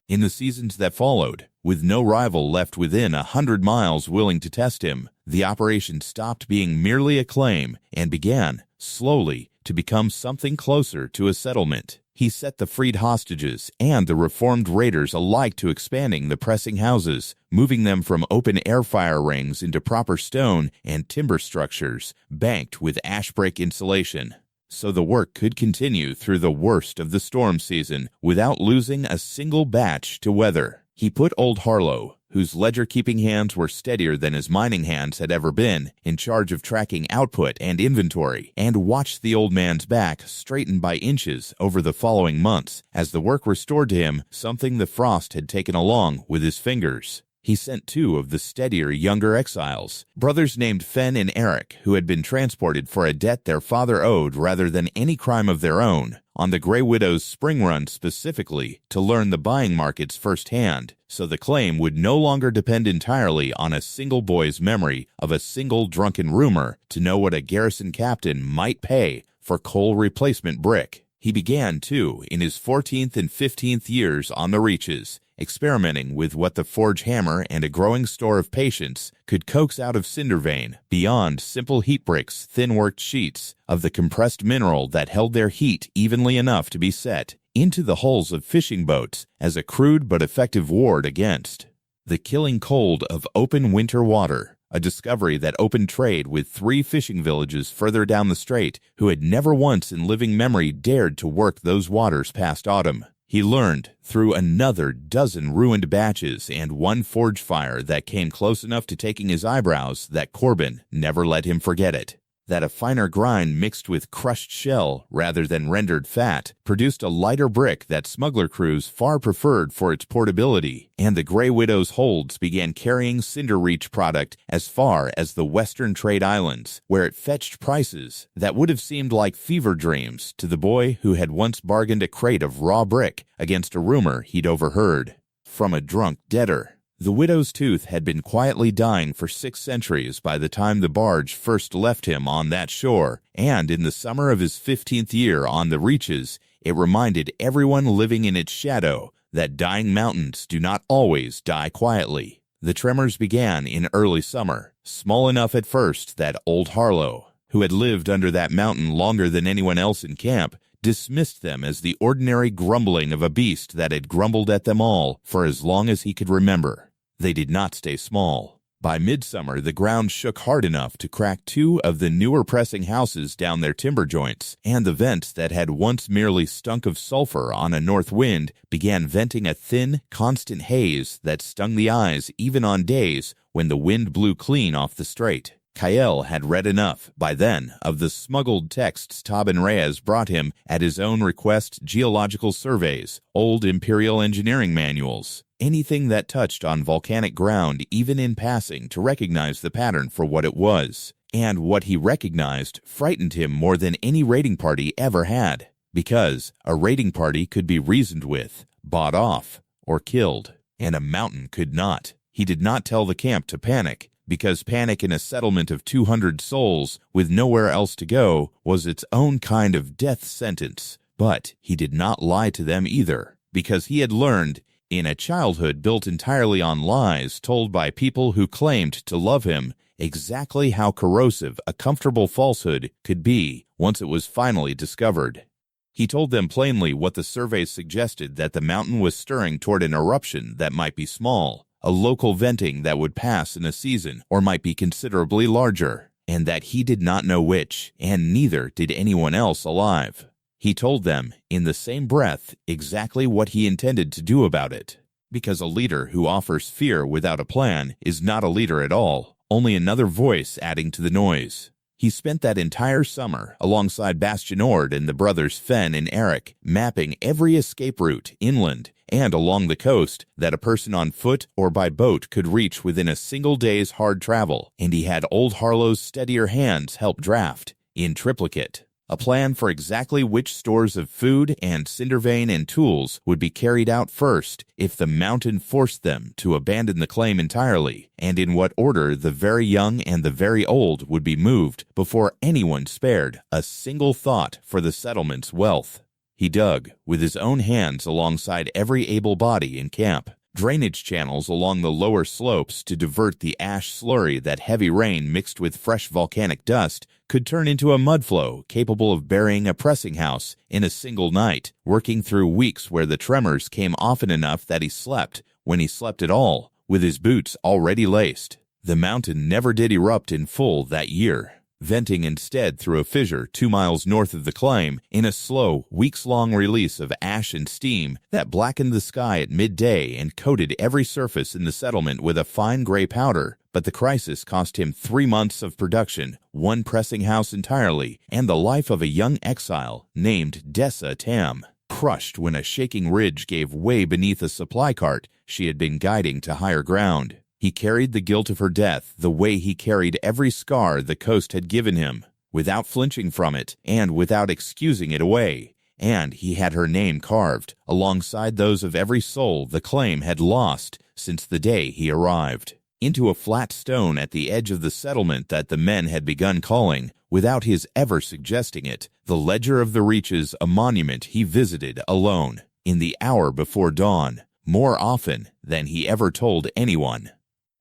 In the seasons that followed, with no rival left within 100 miles willing to test him, the operation stopped being merely a claim and began, slowly, to become something closer to a settlement. He set the freed hostages and the reformed raiders alike to expanding the pressing houses, moving them from open-air fire rings into proper stone and timber structures, banked with ash brick insulation, so the work could continue through the worst of the storm season without losing a single batch to weather. He put old Harlow, whose ledger-keeping hands were steadier than his mining hands had ever been, in charge of tracking output and inventory, and watched the old man's back straighten by inches over the following months, as the work restored to him something the frost had taken along with his fingers. He sent 2 of the steadier younger exiles, brothers named Fen and Eric, who had been transported for a debt their father owed rather than any crime of their own, on the Grey Widow's spring run specifically, to learn the buying markets firsthand, so the claim would no longer depend entirely on a single boy's memory of a single drunken rumor to know what a garrison captain might pay for coal replacement brick. He began, too, in his 14th and 15th years on the Reaches, experimenting with what the forge hammer and a growing store of patience could coax out of cindervein beyond simple heat bricks, thin-worked sheets of the compressed mineral that held their heat evenly enough to be set into the hulls of fishing boats as a crude but effective ward against the killing cold of open winter water, a discovery that opened trade with 3 fishing villages further down the strait who had never once in living memory dared to work those waters past autumn. He learned, through another dozen ruined batches and 1 forge fire that came close enough to taking his eyebrows that Corbin never let him forget it, that a finer grind mixed with crushed shell rather than rendered fat produced a lighter brick that smuggler crews far preferred for its portability, and the Grey Widow's holds began carrying Cinder Reach product as far as the western trade islands, where it fetched prices that would have seemed like fever dreams to the boy who had once bargained a crate of raw brick against a rumor he'd overheard from a drunk debtor. The widow's tooth had been quietly dying for 6 centuries by the time the barge first left him on that shore, and in the summer of his 15th year on the Reaches, it reminded everyone living in its shadow that dying mountains do not always die quietly. The tremors began in early summer, small enough at first that old Harlow, who had lived under that mountain longer than anyone else in camp, dismissed them as the ordinary grumbling of a beast that had grumbled at them all for as long as he could remember. They did not stay small. By midsummer, the ground shook hard enough to crack 2 of the newer pressing houses down their timber joints, and the vents that had once merely stunk of sulfur on a north wind began venting a thin, constant haze that stung the eyes even on days when the wind blew clean off the straight. Kael had read enough, by then, of the smuggled texts Tabin Reyes brought him at his own request: geological surveys, old Imperial engineering manuals, anything that touched on volcanic ground even in passing, to recognize the pattern for what it was. And what he recognized frightened him more than any raiding party ever had, because a raiding party could be reasoned with, bought off, or killed, and a mountain could not. He did not tell the camp to panic, because panic in a settlement of 200 souls with nowhere else to go was its own kind of death sentence. But he did not lie to them either, because he had learned, in a childhood built entirely on lies told by people who claimed to love him, exactly how corrosive a comfortable falsehood could be once it was finally discovered. He told them plainly what the surveys suggested, that the mountain was stirring toward an eruption that might be small, a local venting that would pass in a season or might be considerably larger, and that he did not know which, and neither did anyone else alive. He told them, in the same breath, exactly what he intended to do about it, because a leader who offers fear without a plan is not a leader at all, only another voice adding to the noise. He spent that entire summer alongside Bastionord and the brothers Fen and Eric, mapping every escape route inland and along the coast that a person on foot or by boat could reach within a single day's hard travel, and he had old Harlow's steadier hands help draft, in triplicate, a plan for exactly which stores of food and cindervein and tools would be carried out first if the mountain forced them to abandon the claim entirely, and in what order the very young and the very old would be moved before anyone spared a single thought for the settlement's wealth. He dug, with his own hands alongside every able body in camp, drainage channels along the lower slopes to divert the ash slurry that heavy rain mixed with fresh volcanic dust could turn into a mudflow capable of burying a pressing house in a single night, working through weeks where the tremors came often enough that he slept, when he slept at all, with his boots already laced. The mountain never did erupt in full that year, venting instead through a fissure 2 miles north of the claim in a slow, weeks-long release of ash and steam that blackened the sky at midday and coated every surface in the settlement with a fine gray powder. But the crisis cost him 3 months of production, 1 pressing house entirely, and the life of a young exile named Dessa Tam, crushed when a shaking ridge gave way beneath a supply cart she had been guiding to higher ground. He carried the guilt of her death the way he carried every scar the coast had given him, without flinching from it and without excusing it away, and he had her name carved alongside those of every soul the claim had lost since the day he arrived, into a flat stone at the edge of the settlement that the men had begun calling, without his ever suggesting it, the Ledger of the Reaches, a monument he visited alone, in the hour before dawn, more often than he ever told anyone.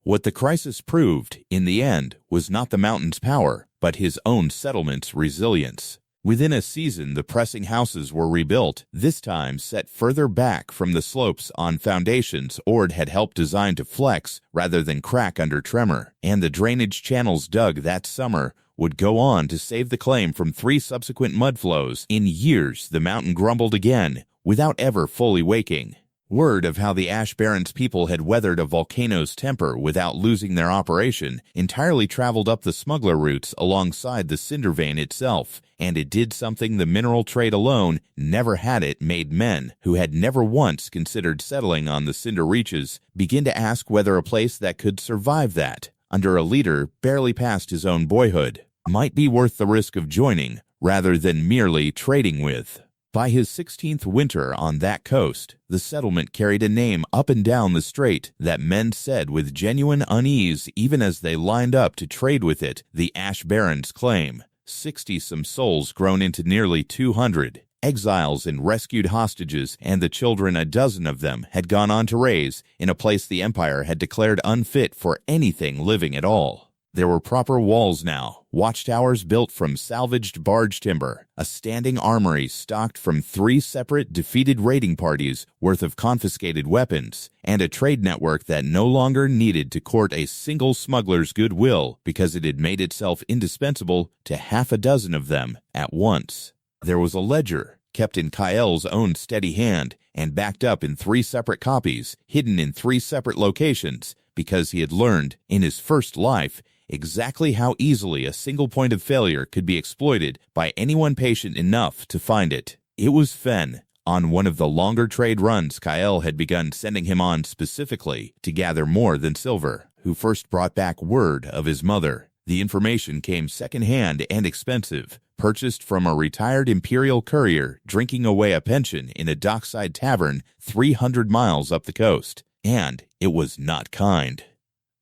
What the crisis proved, in the end, was not the mountain's power, but his own settlement's resilience. Within a season, the pressing houses were rebuilt, this time set further back from the slopes on foundations Ord had helped design to flex rather than crack under tremor, and the drainage channels dug that summer would go on to save the claim from 3 subsequent mudflows. In years, the mountain grumbled again, without ever fully waking. Word of how the Ash Baron's people had weathered a volcano's temper without losing their operation entirely traveled up the smuggler routes alongside the cindervein itself, and it did something the mineral trade alone never had. It made men who had never once considered settling on the Cinder Reaches begin to ask whether a place that could survive that, under a leader barely past his own boyhood, might be worth the risk of joining rather than merely trading with. By his 16th winter on that coast, the settlement carried a name up and down the strait that men said with genuine unease even as they lined up to trade with it, the Ash Baron's claim. 60-some souls grown into nearly 200, Exiles and rescued hostages and the children, a dozen of them, had gone on to raise in a place the Empire had declared unfit for anything living at all. There were proper walls now, watchtowers built from salvaged barge timber, a standing armory stocked from 3 separate defeated raiding parties worth of confiscated weapons, and a trade network that no longer needed to court a single smuggler's goodwill because it had made itself indispensable to half a dozen of them at once. There was a ledger, kept in Kael's own steady hand, and backed up in 3 separate copies, hidden in 3 separate locations, because he had learned, in his first life, exactly how easily a single point of failure could be exploited by anyone patient enough to find it. It was Fen, on one of the longer trade runs Kael had begun sending him on specifically to gather more than silver, who first brought back word of his mother. The information came second-hand and expensive, purchased from a retired Imperial courier drinking away a pension in a dockside tavern 300 miles up the coast, and it was not kind.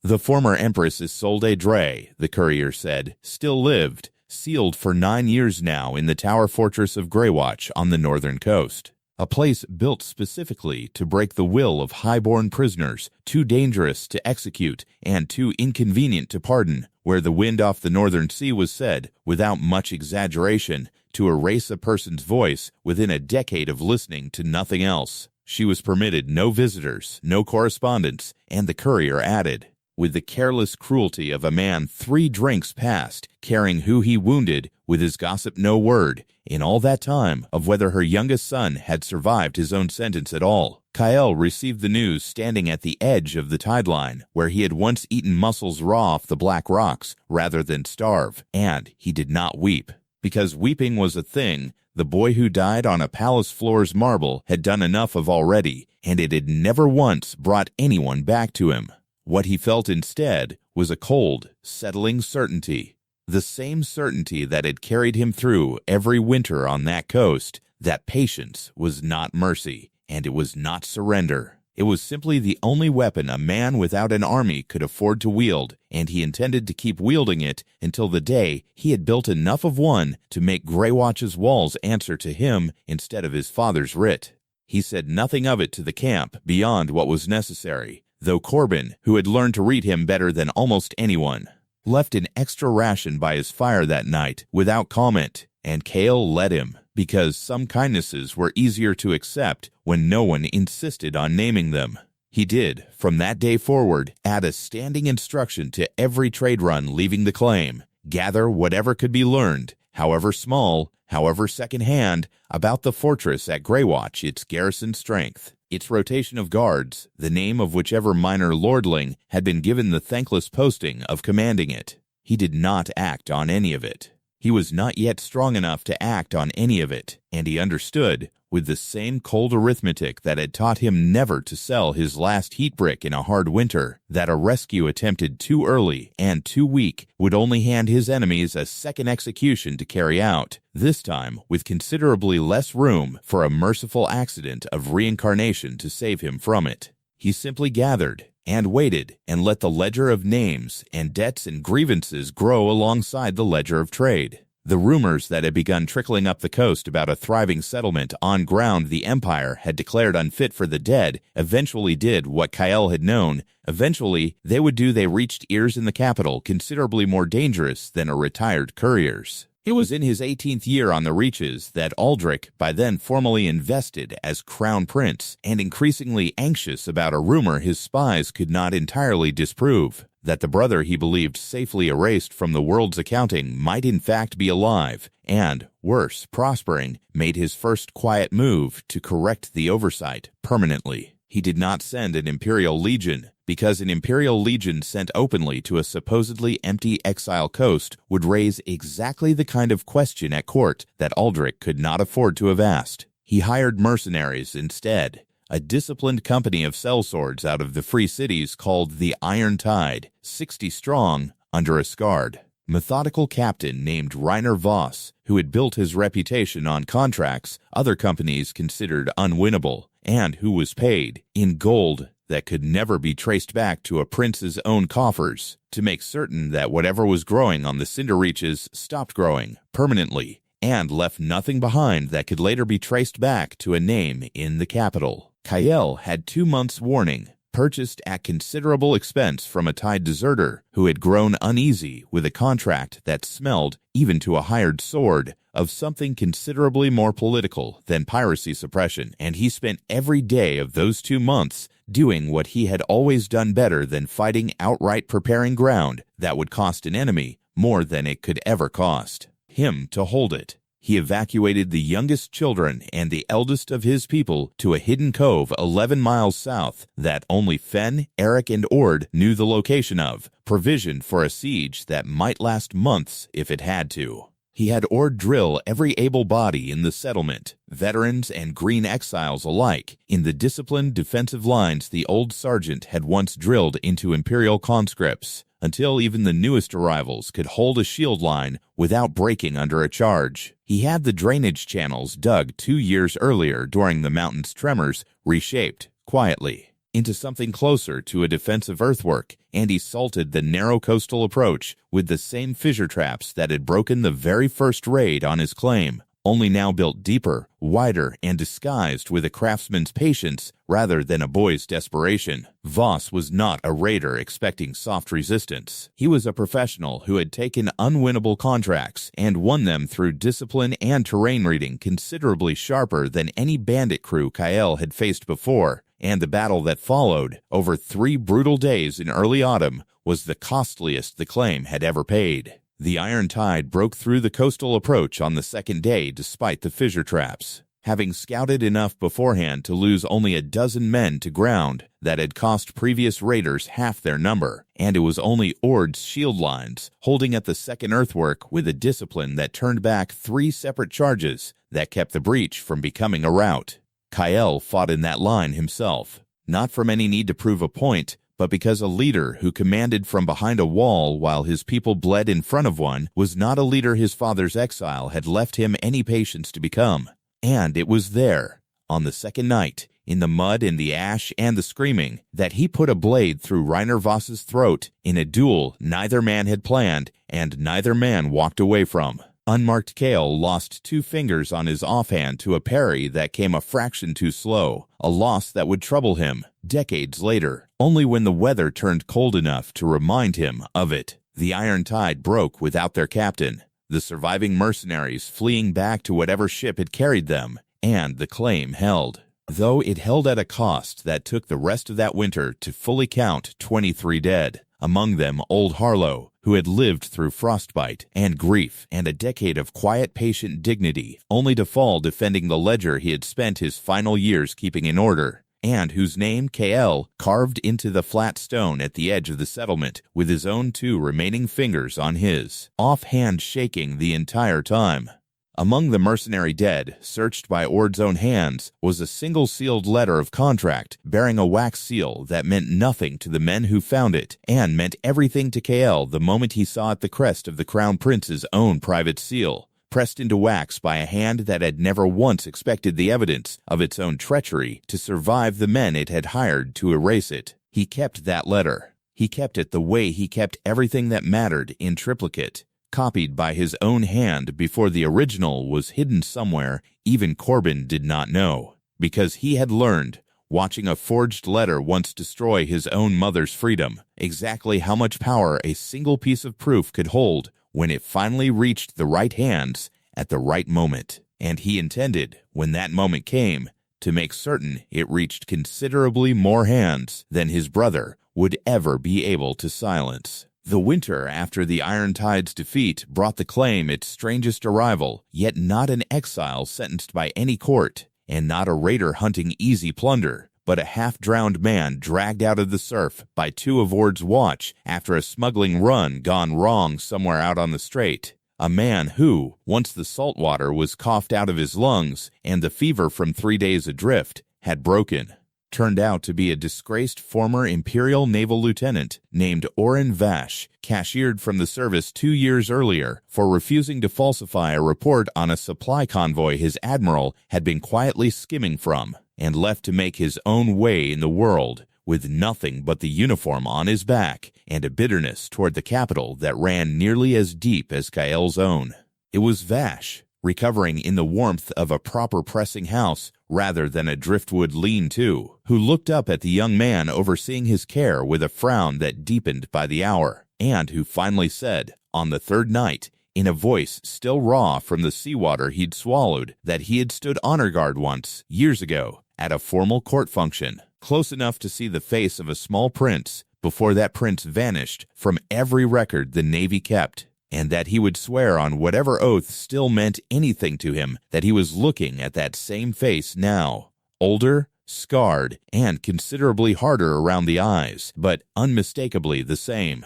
The former Empress Isolde Draye, the courier said, still lived, sealed for 9 years now in the tower fortress of Greywatch on the northern coast, a place built specifically to break the will of highborn prisoners, too dangerous to execute and too inconvenient to pardon, where the wind off the northern sea was said, without much exaggeration, to erase a person's voice within a decade of listening to nothing else. She was permitted no visitors, no correspondence, and the courier added, with the careless cruelty of a man 3 drinks past, caring who he wounded, with his gossip no word, in all that time, of whether her youngest son had survived his own sentence at all. Kael received the news standing at the edge of the tide line, where he had once eaten mussels raw off the black rocks, rather than starve, and he did not weep. Because weeping was a thing the boy who died on a palace floor's marble had done enough of already, and it had never once brought anyone back to him. What he felt instead was a cold, settling certainty. The same certainty that had carried him through every winter on that coast, that patience was not mercy, and it was not surrender. It was simply the only weapon a man without an army could afford to wield, and he intended to keep wielding it until the day he had built enough of one to make Greywatch's walls answer to him instead of his father's writ. He said nothing of it to the camp beyond what was necessary, though Corbin, who had learned to read him better than almost anyone, left an extra ration by his fire that night without comment, and Kael let him, because some kindnesses were easier to accept when no one insisted on naming them. He did, from that day forward, add a standing instruction to every trade run leaving the claim, gather whatever could be learned, however small, however second-hand, about the fortress at Greywatch, its garrison strength, its rotation of guards, the name of whichever minor lordling had been given the thankless posting of commanding it. He did not act on any of it. He was not yet strong enough to act on any of it, and he understood, with the same cold arithmetic that had taught him never to sell his last heat brick in a hard winter, that a rescue attempted too early and too weak would only hand his enemies a second execution to carry out, this time with considerably less room for a merciful accident of reincarnation to save him from it. He simply gathered and waited and let the ledger of names and debts and grievances grow alongside the ledger of trade. The rumors that had begun trickling up the coast about a thriving settlement on ground the Empire had declared unfit for the dead eventually did what Kael had known. Eventually, they reached ears in the capital considerably more dangerous than a retired courier's. It was in his 18th year on the Reaches that Aldrich, by then formally invested as Crown Prince, and increasingly anxious about a rumor his spies could not entirely disprove, that the brother he believed safely erased from the world's accounting might in fact be alive, and, worse, prospering, made his first quiet move to correct the oversight permanently. He did not send an Imperial legion, because an Imperial legion sent openly to a supposedly empty exile coast would raise exactly the kind of question at court that Aldrich could not afford to have asked. He hired mercenaries instead, a disciplined company of sellswords out of the free cities called the Iron Tide, 60 strong, under a Skard, methodical captain named Reiner Voss, who had built his reputation on contracts other companies considered unwinnable, and who was paid in gold that could never be traced back to a prince's own coffers, to make certain that whatever was growing on the Cinder Reaches stopped growing permanently, and left nothing behind that could later be traced back to a name in the capital. Kael had 2 months' warning, purchased at considerable expense from a Tide deserter who had grown uneasy with a contract that smelled, even to a hired sword, of something considerably more political than piracy suppression, and he spent every day of those 2 months doing what he had always done better than fighting outright, preparing ground that would cost an enemy more than it could ever cost him to hold it. He evacuated the youngest children and the eldest of his people to a hidden cove 11 miles south that only Fenn, Eric, and Ord knew the location of, provisioned for a siege that might last months if it had to. He had Ord drill every able body in the settlement, veterans and green exiles alike, in the disciplined defensive lines the old sergeant had once drilled into Imperial conscripts, until even the newest arrivals could hold a shield line without breaking under a charge. He had the drainage channels dug 2 years earlier during the mountain's tremors reshaped, quietly, into something closer to a defensive earthwork, and he salted the narrow coastal approach with the same fissure traps that had broken the very first raid on his claim, only now built deeper, wider, and disguised with a craftsman's patience rather than a boy's desperation. Voss was not a raider expecting soft resistance. He was a professional who had taken unwinnable contracts and won them through discipline and terrain reading considerably sharper than any bandit crew Kael had faced before, and the battle that followed, over 3 brutal days in early autumn, was the costliest the claim had ever paid. The iron tide broke through the coastal approach on the second day despite the fissure traps, having scouted enough beforehand to lose only a dozen men to ground that had cost previous raiders half their number, and it was only Ord's shield lines, holding at the second earthwork with a discipline that turned back 3 separate charges that kept the breach from becoming a rout. Kael fought in that line himself, not from any need to prove a point, but because a leader who commanded from behind a wall while his people bled in front of one was not a leader his father's exile had left him any patience to become. And it was there, on the second night, in the mud and the ash and the screaming, that he put a blade through Rainer Voss's throat in a duel neither man had planned and neither man walked away from. Unmarked Kael lost 2 fingers on his offhand to a parry that came a fraction too slow, a loss that would trouble him decades later, only when the weather turned cold enough to remind him of it. The iron tide broke without their captain, the surviving mercenaries fleeing back to whatever ship had carried them, and the claim held. Though it held at a cost that took the rest of that winter to fully count 23 dead, among them old Harlow, who had lived through frostbite and grief and a decade of quiet, patient dignity, only to fall defending the ledger he had spent his final years keeping in order, and whose name Kael carved into the flat stone at the edge of the settlement with his own 2 remaining fingers on his, offhand shaking the entire time. Among the mercenary dead, searched by Ord's own hands, was a single sealed letter of contract bearing a wax seal that meant nothing to the men who found it, and meant everything to Kael the moment he saw it the crest of the Crown Prince's own private seal, pressed into wax by a hand that had never once expected the evidence of its own treachery to survive the men it had hired to erase it. He kept that letter. He kept it the way he kept everything that mattered in triplicate, copied by his own hand before the original was hidden somewhere even Corbin did not know, because he had learned, watching a forged letter once destroy his own mother's freedom, exactly how much power a single piece of proof could hold when it finally reached the right hands at the right moment. And he intended, when that moment came, to make certain it reached considerably more hands than his brother would ever be able to silence. The winter after the Iron Tide's defeat brought the claim its strangest arrival, yet not an exile sentenced by any court, and not a raider hunting easy plunder, but a half-drowned man dragged out of the surf by 2 of Ord's watch after a smuggling run gone wrong somewhere out on the strait. A man who, once the salt water was coughed out of his lungs and the fever from 3 days adrift had broken, turned out to be a disgraced former Imperial naval lieutenant named Oren Vash, cashiered from the service 2 years earlier for refusing to falsify a report on a supply convoy his admiral had been quietly skimming from, and left to make his own way in the world with nothing but the uniform on his back and a bitterness toward the capital that ran nearly as deep as Kael's own. It was Vash, recovering in the warmth of a proper pressing house rather than a driftwood lean-to, who looked up at the young man overseeing his care with a frown that deepened by the hour, and who finally said, on the third night, in a voice still raw from the seawater he'd swallowed, that he had stood honor guard once, years ago, at a formal court function, close enough to see the face of a small prince before that prince vanished from every record the Navy kept, and that he would swear on whatever oath still meant anything to him that he was looking at that same face now, older, scarred, and considerably harder around the eyes, but unmistakably the same.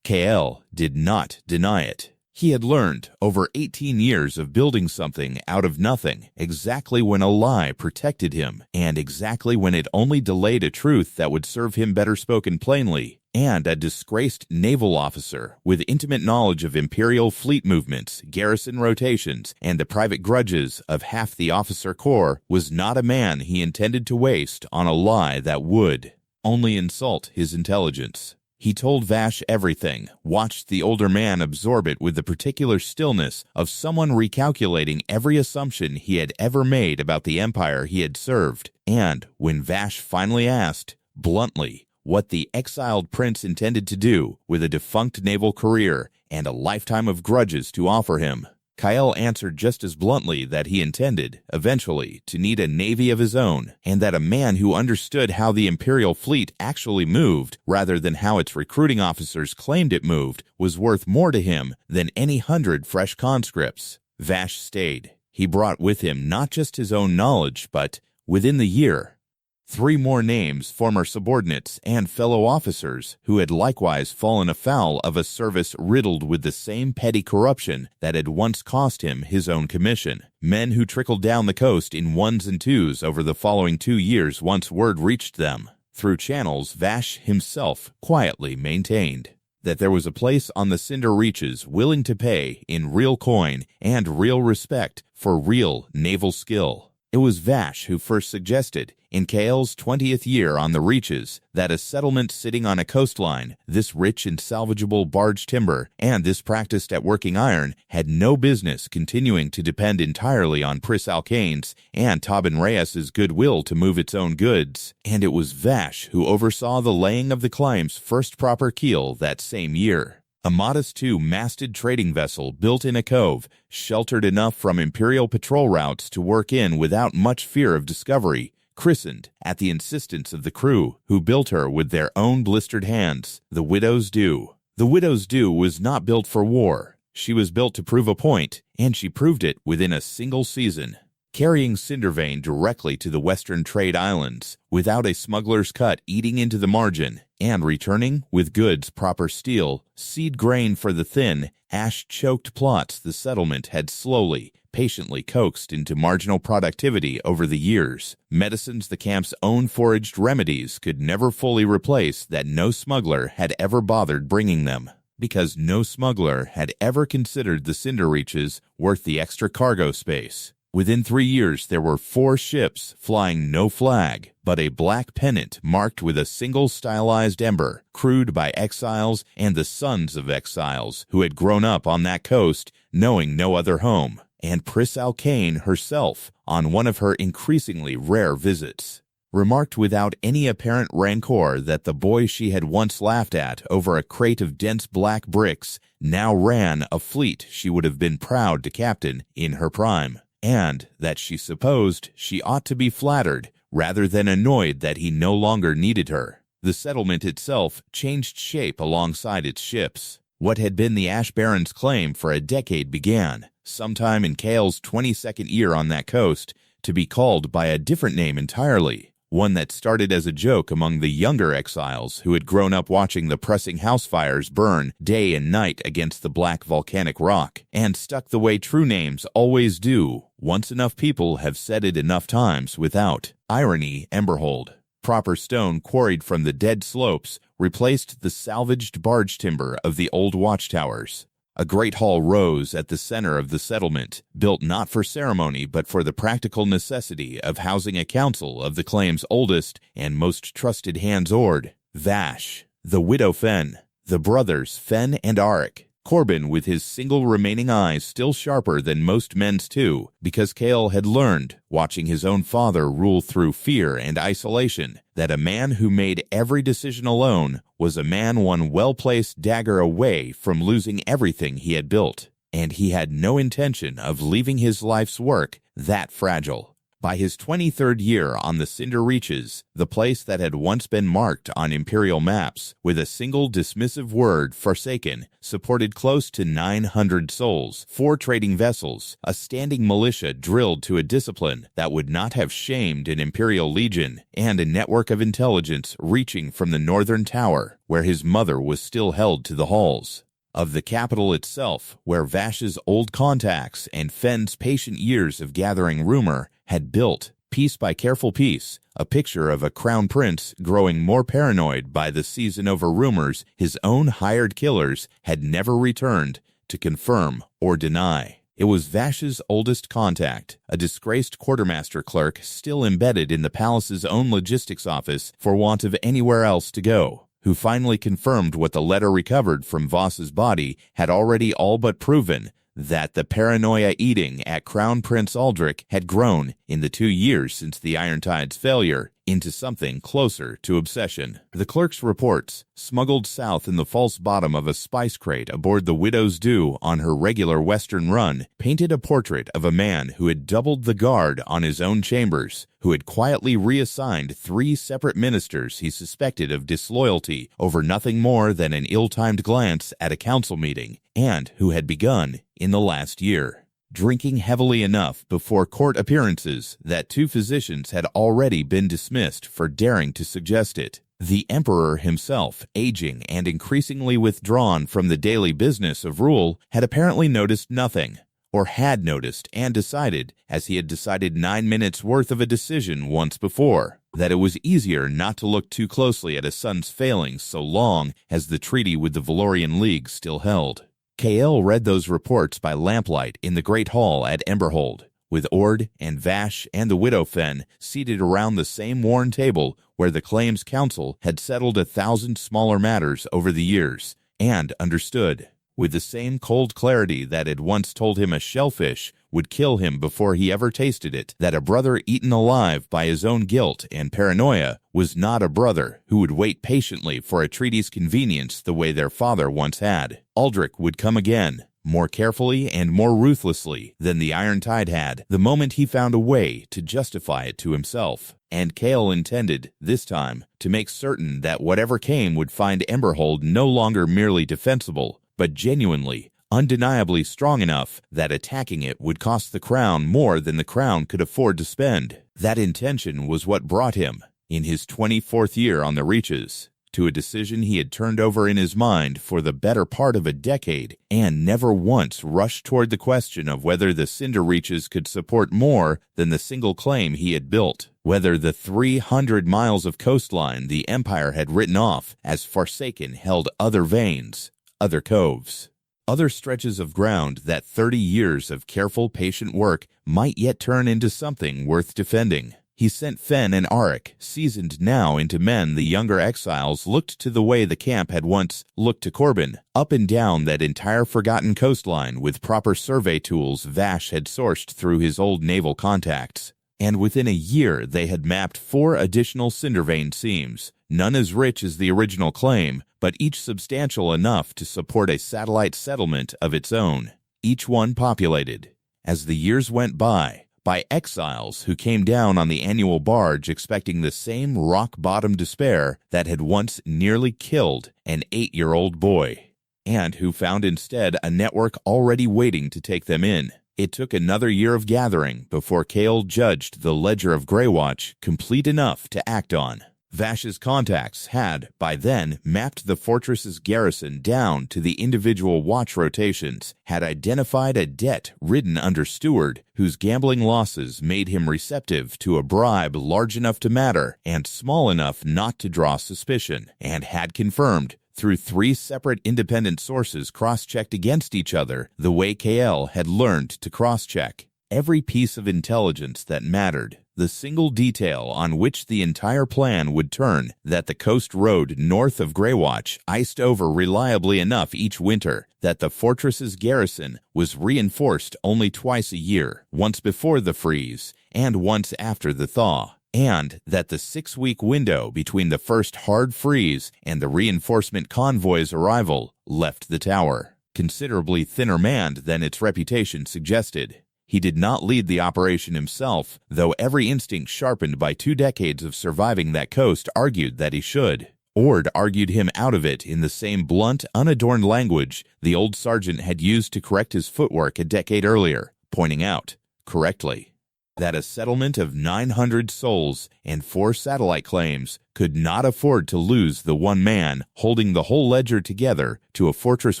Kael did not deny it. He had learned, over 18 years of building something out of nothing, exactly when a lie protected him, and exactly when it only delayed a truth that would serve him better spoken plainly. And a disgraced naval officer with intimate knowledge of Imperial fleet movements, garrison rotations, and the private grudges of half the officer corps was not a man he intended to waste on a lie that would only insult his intelligence. He told Vash everything, watched the older man absorb it with the particular stillness of someone recalculating every assumption he had ever made about the empire he had served, and when Vash finally asked, bluntly, what the exiled prince intended to do with a defunct naval career and a lifetime of grudges to offer him, Kael answered just as bluntly that he intended, eventually, to need a navy of his own, and that a man who understood how the Imperial fleet actually moved, rather than how its recruiting officers claimed it moved, was worth more to him than any 100 fresh conscripts. Vash stayed. He brought with him not just his own knowledge, but, within the year, 3 more names, former subordinates and fellow officers, who had likewise fallen afoul of a service riddled with the same petty corruption that had once cost him his own commission. Men who trickled down the coast in ones and twos over the following 2 years once word reached them, through channels Vash himself quietly maintained, that there was a place on the Cinder Reaches willing to pay in real coin and real respect for real naval skill. It was Vash who first suggested, in Kael's 20th year on the Reaches, that a settlement sitting on a coastline, this rich in salvageable barge timber, and this practiced at working iron, had no business continuing to depend entirely on Pris Alkane's and Tobin Reyes's goodwill to move its own goods, and it was Vash who oversaw the laying of the Clime's first proper keel that same year. A modest 2-masted trading vessel built in a cove, sheltered enough from Imperial patrol routes to work in without much fear of discovery, christened, at the insistence of the crew, who built her with their own blistered hands, the Widow's Due. The Widow's Due was not built for war. She was built to prove a point, and she proved it within a single season, carrying cindervein directly to the western trade islands, without a smuggler's cut eating into the margin, and returning, with goods proper steel, seed grain for the thin, ash-choked plots the settlement had slowly, patiently coaxed into marginal productivity over the years, medicines the camp's own foraged remedies could never fully replace that no smuggler had ever bothered bringing them, because no smuggler had ever considered the Cinder Reaches worth the extra cargo space. Within 3 years, there were 4 ships flying no flag, but a black pennant marked with a single stylized ember, crewed by exiles and the sons of exiles who had grown up on that coast, knowing no other home, and Pris Alkane herself, on one of her increasingly rare visits, remarked without any apparent rancor that the boy she had once laughed at over a crate of dense black bricks now ran a fleet she would have been proud to captain in her prime, and that she supposed she ought to be flattered rather than annoyed that he no longer needed her. The settlement itself changed shape alongside its ships. What had been the Ash Baron's claim for a decade began, sometime in Kael's 22nd year on that coast, to be called by a different name entirely, one that started as a joke among the younger exiles who had grown up watching the pressing house fires burn day and night against the black volcanic rock, and stuck the way true names always do, once enough people have said it enough times without irony. Emberhold. Proper stone quarried from the dead slopes replaced the salvaged barge timber of the old watchtowers. A great hall rose at the center of the settlement, built not for ceremony but for the practical necessity of housing a council of the claim's oldest and most trusted hands Ord, Vash, the widow Fen, the brothers Fen and Arik, Corbin with his single remaining eye still sharper than most men's too, because Kael had learned, watching his own father rule through fear and isolation, that a man who made every decision alone was a man one well-placed dagger away from losing everything he had built, and he had no intention of leaving his life's work that fragile. By his 23rd year on the Cinder Reaches, the place that had once been marked on Imperial maps with a single dismissive word, Forsaken, supported close to 900 souls, 4 trading vessels, a standing militia drilled to a discipline that would not have shamed an Imperial legion, and a network of intelligence reaching from the northern tower, where his mother was still held to the halls. Of the capital itself, where Vash's old contacts and Fenn's patient years of gathering rumor had built, piece by careful piece, a picture of a crown prince growing more paranoid by the season over rumors his own hired killers had never returned to confirm or deny. It was Vash's oldest contact, a disgraced quartermaster clerk still embedded in the palace's own logistics office for want of anywhere else to go, who finally confirmed what the letter recovered from Voss's body had already all but proven, that the paranoia eating at Crown Prince Aldrich had grown, in the 2 years since the Irontide's failure, into something closer to obsession. The clerk's reports, smuggled south in the false bottom of a spice crate aboard the Widow's Dew on her regular western run, painted a portrait of a man who had doubled the guard on his own chambers, who had quietly reassigned 3 separate ministers he suspected of disloyalty over nothing more than an ill-timed glance at a council meeting, and who had begun, in the last year, drinking heavily enough before court appearances that 2 physicians had already been dismissed for daring to suggest it. The emperor himself, aging and increasingly withdrawn from the daily business of rule, had apparently noticed nothing, or had noticed and decided, as he had decided 9 minutes worth of a decision once before, that it was easier not to look too closely at a son's failings so long as the treaty with the Valorian League still held. Kael read those reports by lamplight in the great hall at Emberhold, with Ord and Vash and the widow Fenn seated around the same worn table where the Claims Council had settled 1,000 smaller matters over the years, and understood, with the same cold clarity that had once told him a shellfish would kill him before he ever tasted it, that a brother eaten alive by his own guilt and paranoia was not a brother who would wait patiently for a treaty's convenience the way their father once had. Aldrich would come again, more carefully and more ruthlessly than the Irontide had, the moment he found a way to justify it to himself. And Kael intended, this time, to make certain that whatever came would find Emberhold no longer merely defensible, but genuinely, undeniably strong enough that attacking it would cost the crown more than the crown could afford to spend. That intention was what brought him, in his 24th year on the Reaches, to a decision he had turned over in his mind for the better part of a decade, and never once rushed toward the question of whether the Cinder Reaches could support more than the single claim he had built, whether the 300 miles of coastline the Empire had written off as Forsaken held other veins, other coves, other stretches of ground that 30 years of careful, patient work might yet turn into something worth defending. He sent Fenn and Auric, seasoned now into men the younger exiles looked to the way the camp had once looked to Corbin, up and down that entire forgotten coastline with proper survey tools Vash had sourced through his old naval contacts. And within a year they had mapped 4 additional cindervein seams, none as rich as the original claim, but each substantial enough to support a satellite settlement of its own, each one populated, as the years went by exiles who came down on the annual barge expecting the same rock-bottom despair that had once nearly killed an 8-year-old boy, and who found instead a network already waiting to take them in. It took another year of gathering before Kael judged the Ledger of Greywatch complete enough to act on. Vash's contacts had, by then, mapped the fortress's garrison down to the individual watch rotations, had identified a debt ridden under steward whose gambling losses made him receptive to a bribe large enough to matter and small enough not to draw suspicion, and had confirmed, through 3 separate independent sources cross-checked against each other the way Kael had learned to cross-check, every piece of intelligence that mattered, the single detail on which the entire plan would turn, that the coast road north of Greywatch iced over reliably enough each winter that the fortress's garrison was reinforced only twice a year, once before the freeze and once after the thaw, and that the 6-week window between the first hard freeze and the reinforcement convoy's arrival left the tower considerably thinner manned than its reputation suggested. He did not lead the operation himself, though every instinct sharpened by 2 decades of surviving that coast argued that he should. Ord argued him out of it in the same blunt, unadorned language the old sergeant had used to correct his footwork a decade earlier, pointing out, correctly, that a settlement of 900 souls and 4 satellite claims could not afford to lose the one man holding the whole ledger together to a fortress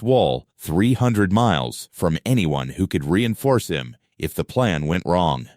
wall 300 miles from anyone who could reinforce him if the plan went wrong.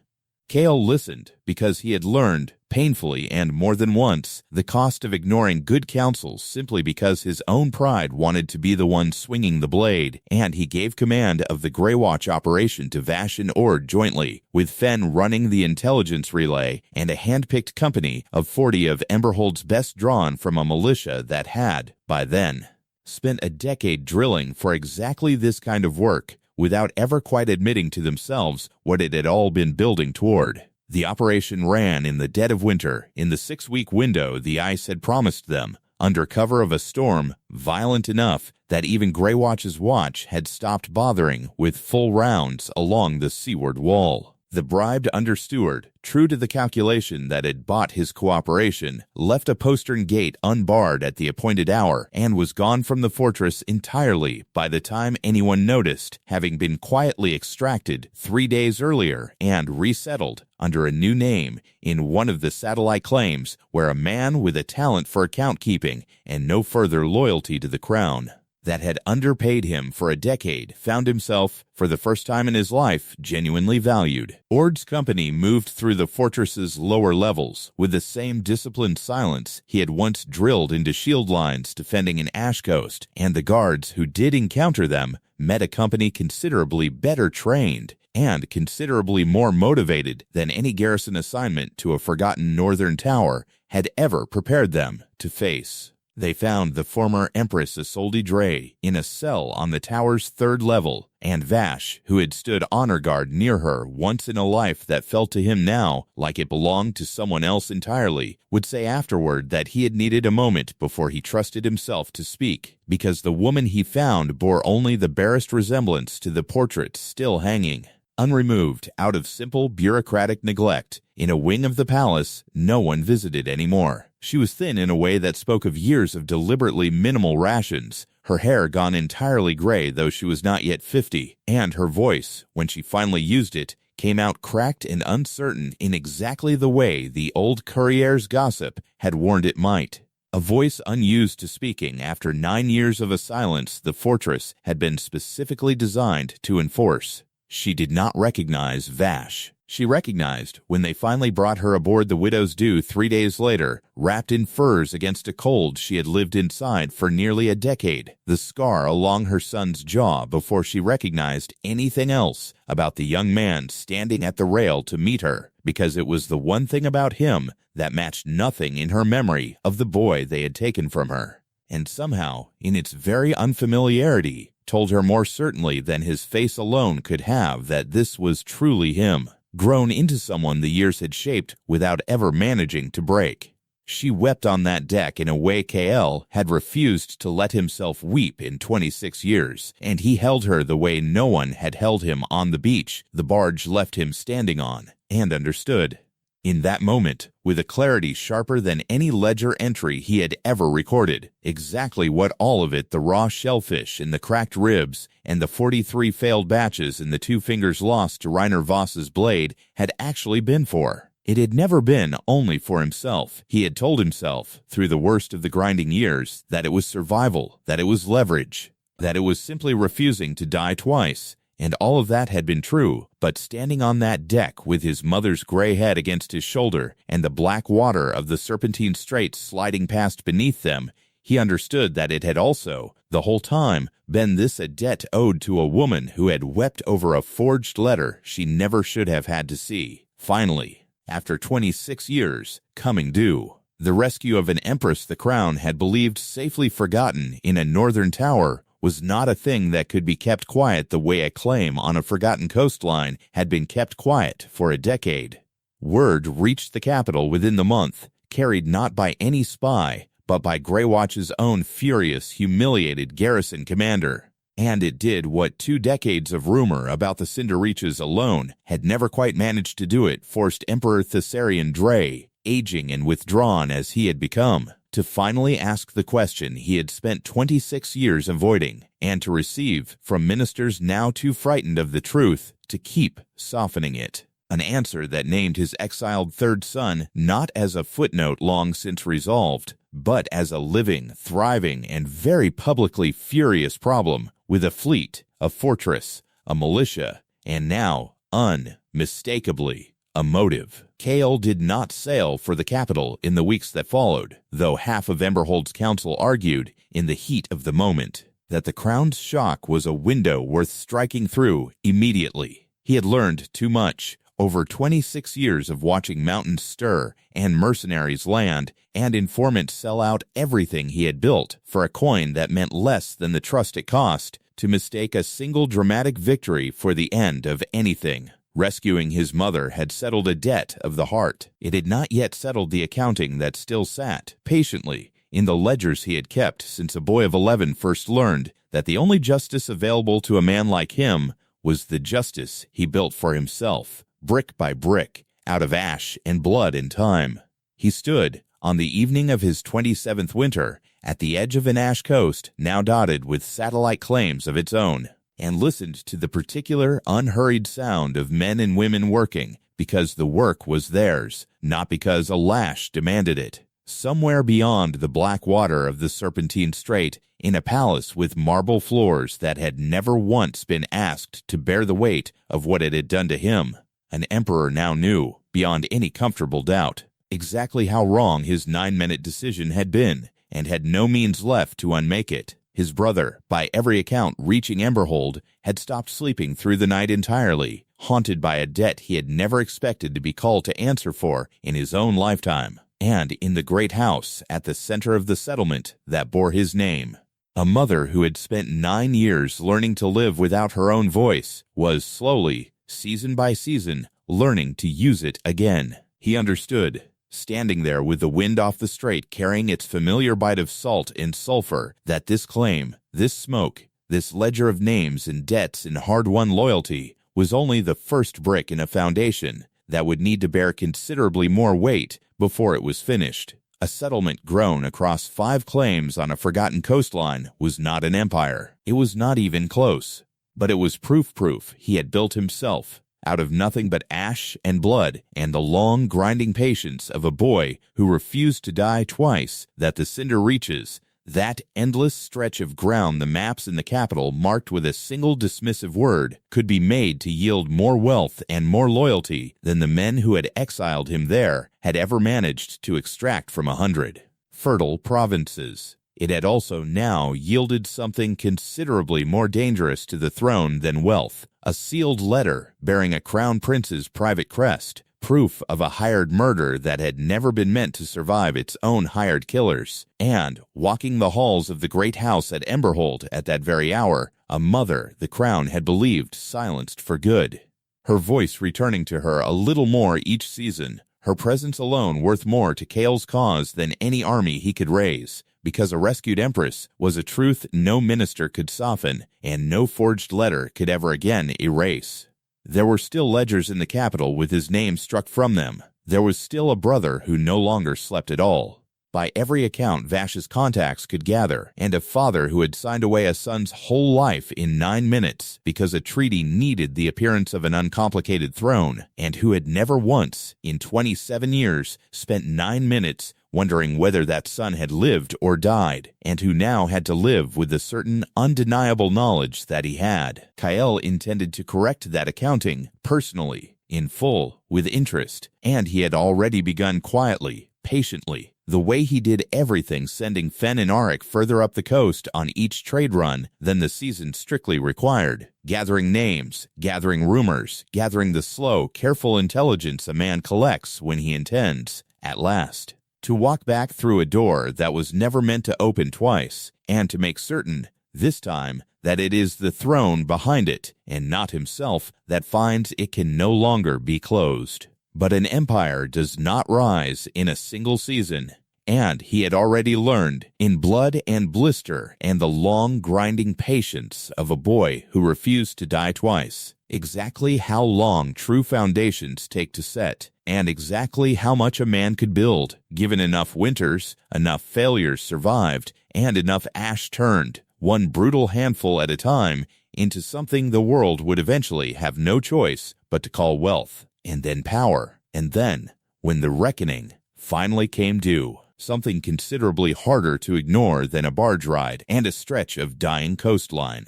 Kael listened because he had learned, painfully and more than once, the cost of ignoring good counsel simply because his own pride wanted to be the one swinging the blade, and he gave command of the Greywatch operation to Vash and Ord jointly, with Fen running the intelligence relay and a hand-picked company of 40 of Emberhold's best drawn from a militia that had, by then, spent a decade drilling for exactly this kind of work, without ever quite admitting to themselves what it had all been building toward. The operation ran in the dead of winter, in the 6-week window the ice had promised them, under cover of a storm violent enough that even Greywatch's watch had stopped bothering with full rounds along the seaward wall. The bribed understeward, true to the calculation that had bought his cooperation, left a postern gate unbarred at the appointed hour and was gone from the fortress entirely by the time anyone noticed, having been quietly extracted 3 days earlier and resettled under a new name in one of the satellite claims where a man with a talent for account-keeping and no further loyalty to the crown that had underpaid him for a decade found himself, for the first time in his life, genuinely valued. Ord's company moved through the fortress's lower levels with the same disciplined silence he had once drilled into shield lines defending an ash coast, and the guards who did encounter them met a company considerably better trained and considerably more motivated than any garrison assignment to a forgotten northern tower had ever prepared them to face. They found the former Empress Isolde Draye in a cell on the tower's 3rd level, and Vash, who had stood honor guard near her once in a life that felt to him now like it belonged to someone else entirely, would say afterward that he had needed a moment before he trusted himself to speak, because the woman he found bore only the barest resemblance to the portrait still hanging, unremoved out of simple bureaucratic neglect, in a wing of the palace no one visited anymore. She was thin in a way that spoke of years of deliberately minimal rations, her hair gone entirely gray though she was not yet 50, and her voice, when she finally used it, came out cracked and uncertain in exactly the way the old courier's gossip had warned it might. A voice unused to speaking after 9 years of a silence the fortress had been specifically designed to enforce. She did not recognize Vash. She recognized, when they finally brought her aboard the Widow's Due 3 days later, wrapped in furs against a cold she had lived inside for nearly a decade, the scar along her son's jaw before she recognized anything else about the young man standing at the rail to meet her, because it was the one thing about him that matched nothing in her memory of the boy they had taken from her, and somehow, in its very unfamiliarity, told her more certainly than his face alone could have that this was truly him, grown into someone the years had shaped without ever managing to break. She wept on that deck in a way Kael had refused to let himself weep in 26 years, and he held her the way no one had held him on the beach the barge left him standing on, and understood. In that moment, with a clarity sharper than any ledger entry he had ever recorded, exactly what all of it the raw shellfish and the cracked ribs and the 43 failed batches and the 2 fingers lost to Reiner Voss's blade had actually been for. It had never been only for himself. He had told himself, through the worst of the grinding years, that it was survival, that it was leverage, that it was simply refusing to die twice. And all of that had been true, but standing on that deck with his mother's gray head against his shoulder and the black water of the Serpentine Straits sliding past beneath them, he understood that it had also, the whole time, been this a debt owed to a woman who had wept over a forged letter she never should have had to see. Finally, after 26 years, coming due. The rescue of an empress the crown had believed safely forgotten in a northern tower was not a thing that could be kept quiet the way a claim on a forgotten coastline had been kept quiet for a decade. Word reached the capital within the month, carried not by any spy, but by Greywatch's own furious, humiliated garrison commander. And it did what 2 decades of rumor about the Cinder Reaches alone had never quite managed to do. It forced Emperor Kael Draye, aging and withdrawn as he had become, to finally ask the question he had spent 26 years avoiding, and to receive, from ministers now too frightened of the truth, to keep softening it. An answer that named his exiled third son not as a footnote long since resolved, but as a living, thriving, and very publicly furious problem, with a fleet, a fortress, a militia, and now, unmistakably, a motive. Kael did not sail for the capital in the weeks that followed, though half of Emberhold's council argued, in the heat of the moment, that the crown's shock was a window worth striking through immediately. He had learned too much. Over 26 years of watching mountains stir and mercenaries land and informants sell out everything he had built for a coin that meant less than the trust it cost, to mistake a single dramatic victory for the end of anything. Rescuing his mother had settled a debt of the heart. It had not yet settled the accounting that still sat, patiently, in the ledgers he had kept since a boy of 11 first learned that the only justice available to a man like him was the justice he built for himself, brick by brick, out of ash and blood and time. He stood, on the evening of his 27th winter, at the edge of an ash coast now dotted with satellite claims of its own, and listened to the particular unhurried sound of men and women working because the work was theirs, not because a lash demanded it. Somewhere beyond the black water of the Serpentine Strait, in a palace with marble floors that had never once been asked to bear the weight of what it had done to him, an emperor now knew, beyond any comfortable doubt, exactly how wrong his 9-minute decision had been, and had no means left to unmake it. His brother, by every account reaching Emberhold, had stopped sleeping through the night entirely, haunted by a debt he had never expected to be called to answer for in his own lifetime, and in the great house at the center of the settlement that bore his name. A mother who had spent 9 years learning to live without her own voice was slowly, season by season, learning to use it again. He understood, standing there with the wind off the strait carrying its familiar bite of salt and sulfur, that this claim, this smoke, this ledger of names and debts and hard-won loyalty was only the first brick in a foundation that would need to bear considerably more weight before it was finished. A settlement grown across 5 claims on a forgotten coastline was not an empire. It was not even close. But it was proof he had built himself, out of nothing but ash and blood and the long, grinding patience of a boy who refused to die twice, that the Cinder Reaches, that endless stretch of ground the maps in the capital marked with a single dismissive word, could be made to yield more wealth and more loyalty than the men who had exiled him there had ever managed to extract from 100 fertile provinces. It had also now yielded something considerably more dangerous to the throne than wealth, a sealed letter bearing a crown prince's private crest, proof of a hired murder that had never been meant to survive its own hired killers, and, walking the halls of the great house at Emberhold at that very hour, a mother the crown had believed silenced for good. Her voice returning to her a little more each season, her presence alone worth more to Kael's cause than any army he could raise, because a rescued empress was a truth no minister could soften and no forged letter could ever again erase. There were still ledgers in the capital with his name struck from them. There was still a brother who no longer slept at all. By every account Vash's contacts could gather, and a father who had signed away a son's whole life in 9 minutes because a treaty needed the appearance of an uncomplicated throne, and who had never once, in 27 years, spent 9 minutes wondering whether that son had lived or died, and who now had to live with the certain undeniable knowledge that he had. Kael intended to correct that accounting, personally, in full, with interest, and he had already begun quietly, patiently, The way he did everything, sending Fen and Arik further up the coast on each trade run than the season strictly required, gathering names, gathering rumors, gathering the slow, careful intelligence a man collects when he intends, at last, to walk back through a door that was never meant to open twice, and to make certain, this time, that it is the throne behind it, and not himself, that finds it can no longer be closed. But an empire does not rise in a single season, and he had already learned, in blood and blister and the long grinding patience of a boy who refused to die twice, exactly how long true foundations take to set, and exactly how much a man could build, given enough winters, enough failures survived, and enough ash turned, one brutal handful at a time, into something the world would eventually have no choice but to call wealth, and then power, and then, when the reckoning finally came due, something considerably harder to ignore than a barge ride and a stretch of dying coastline.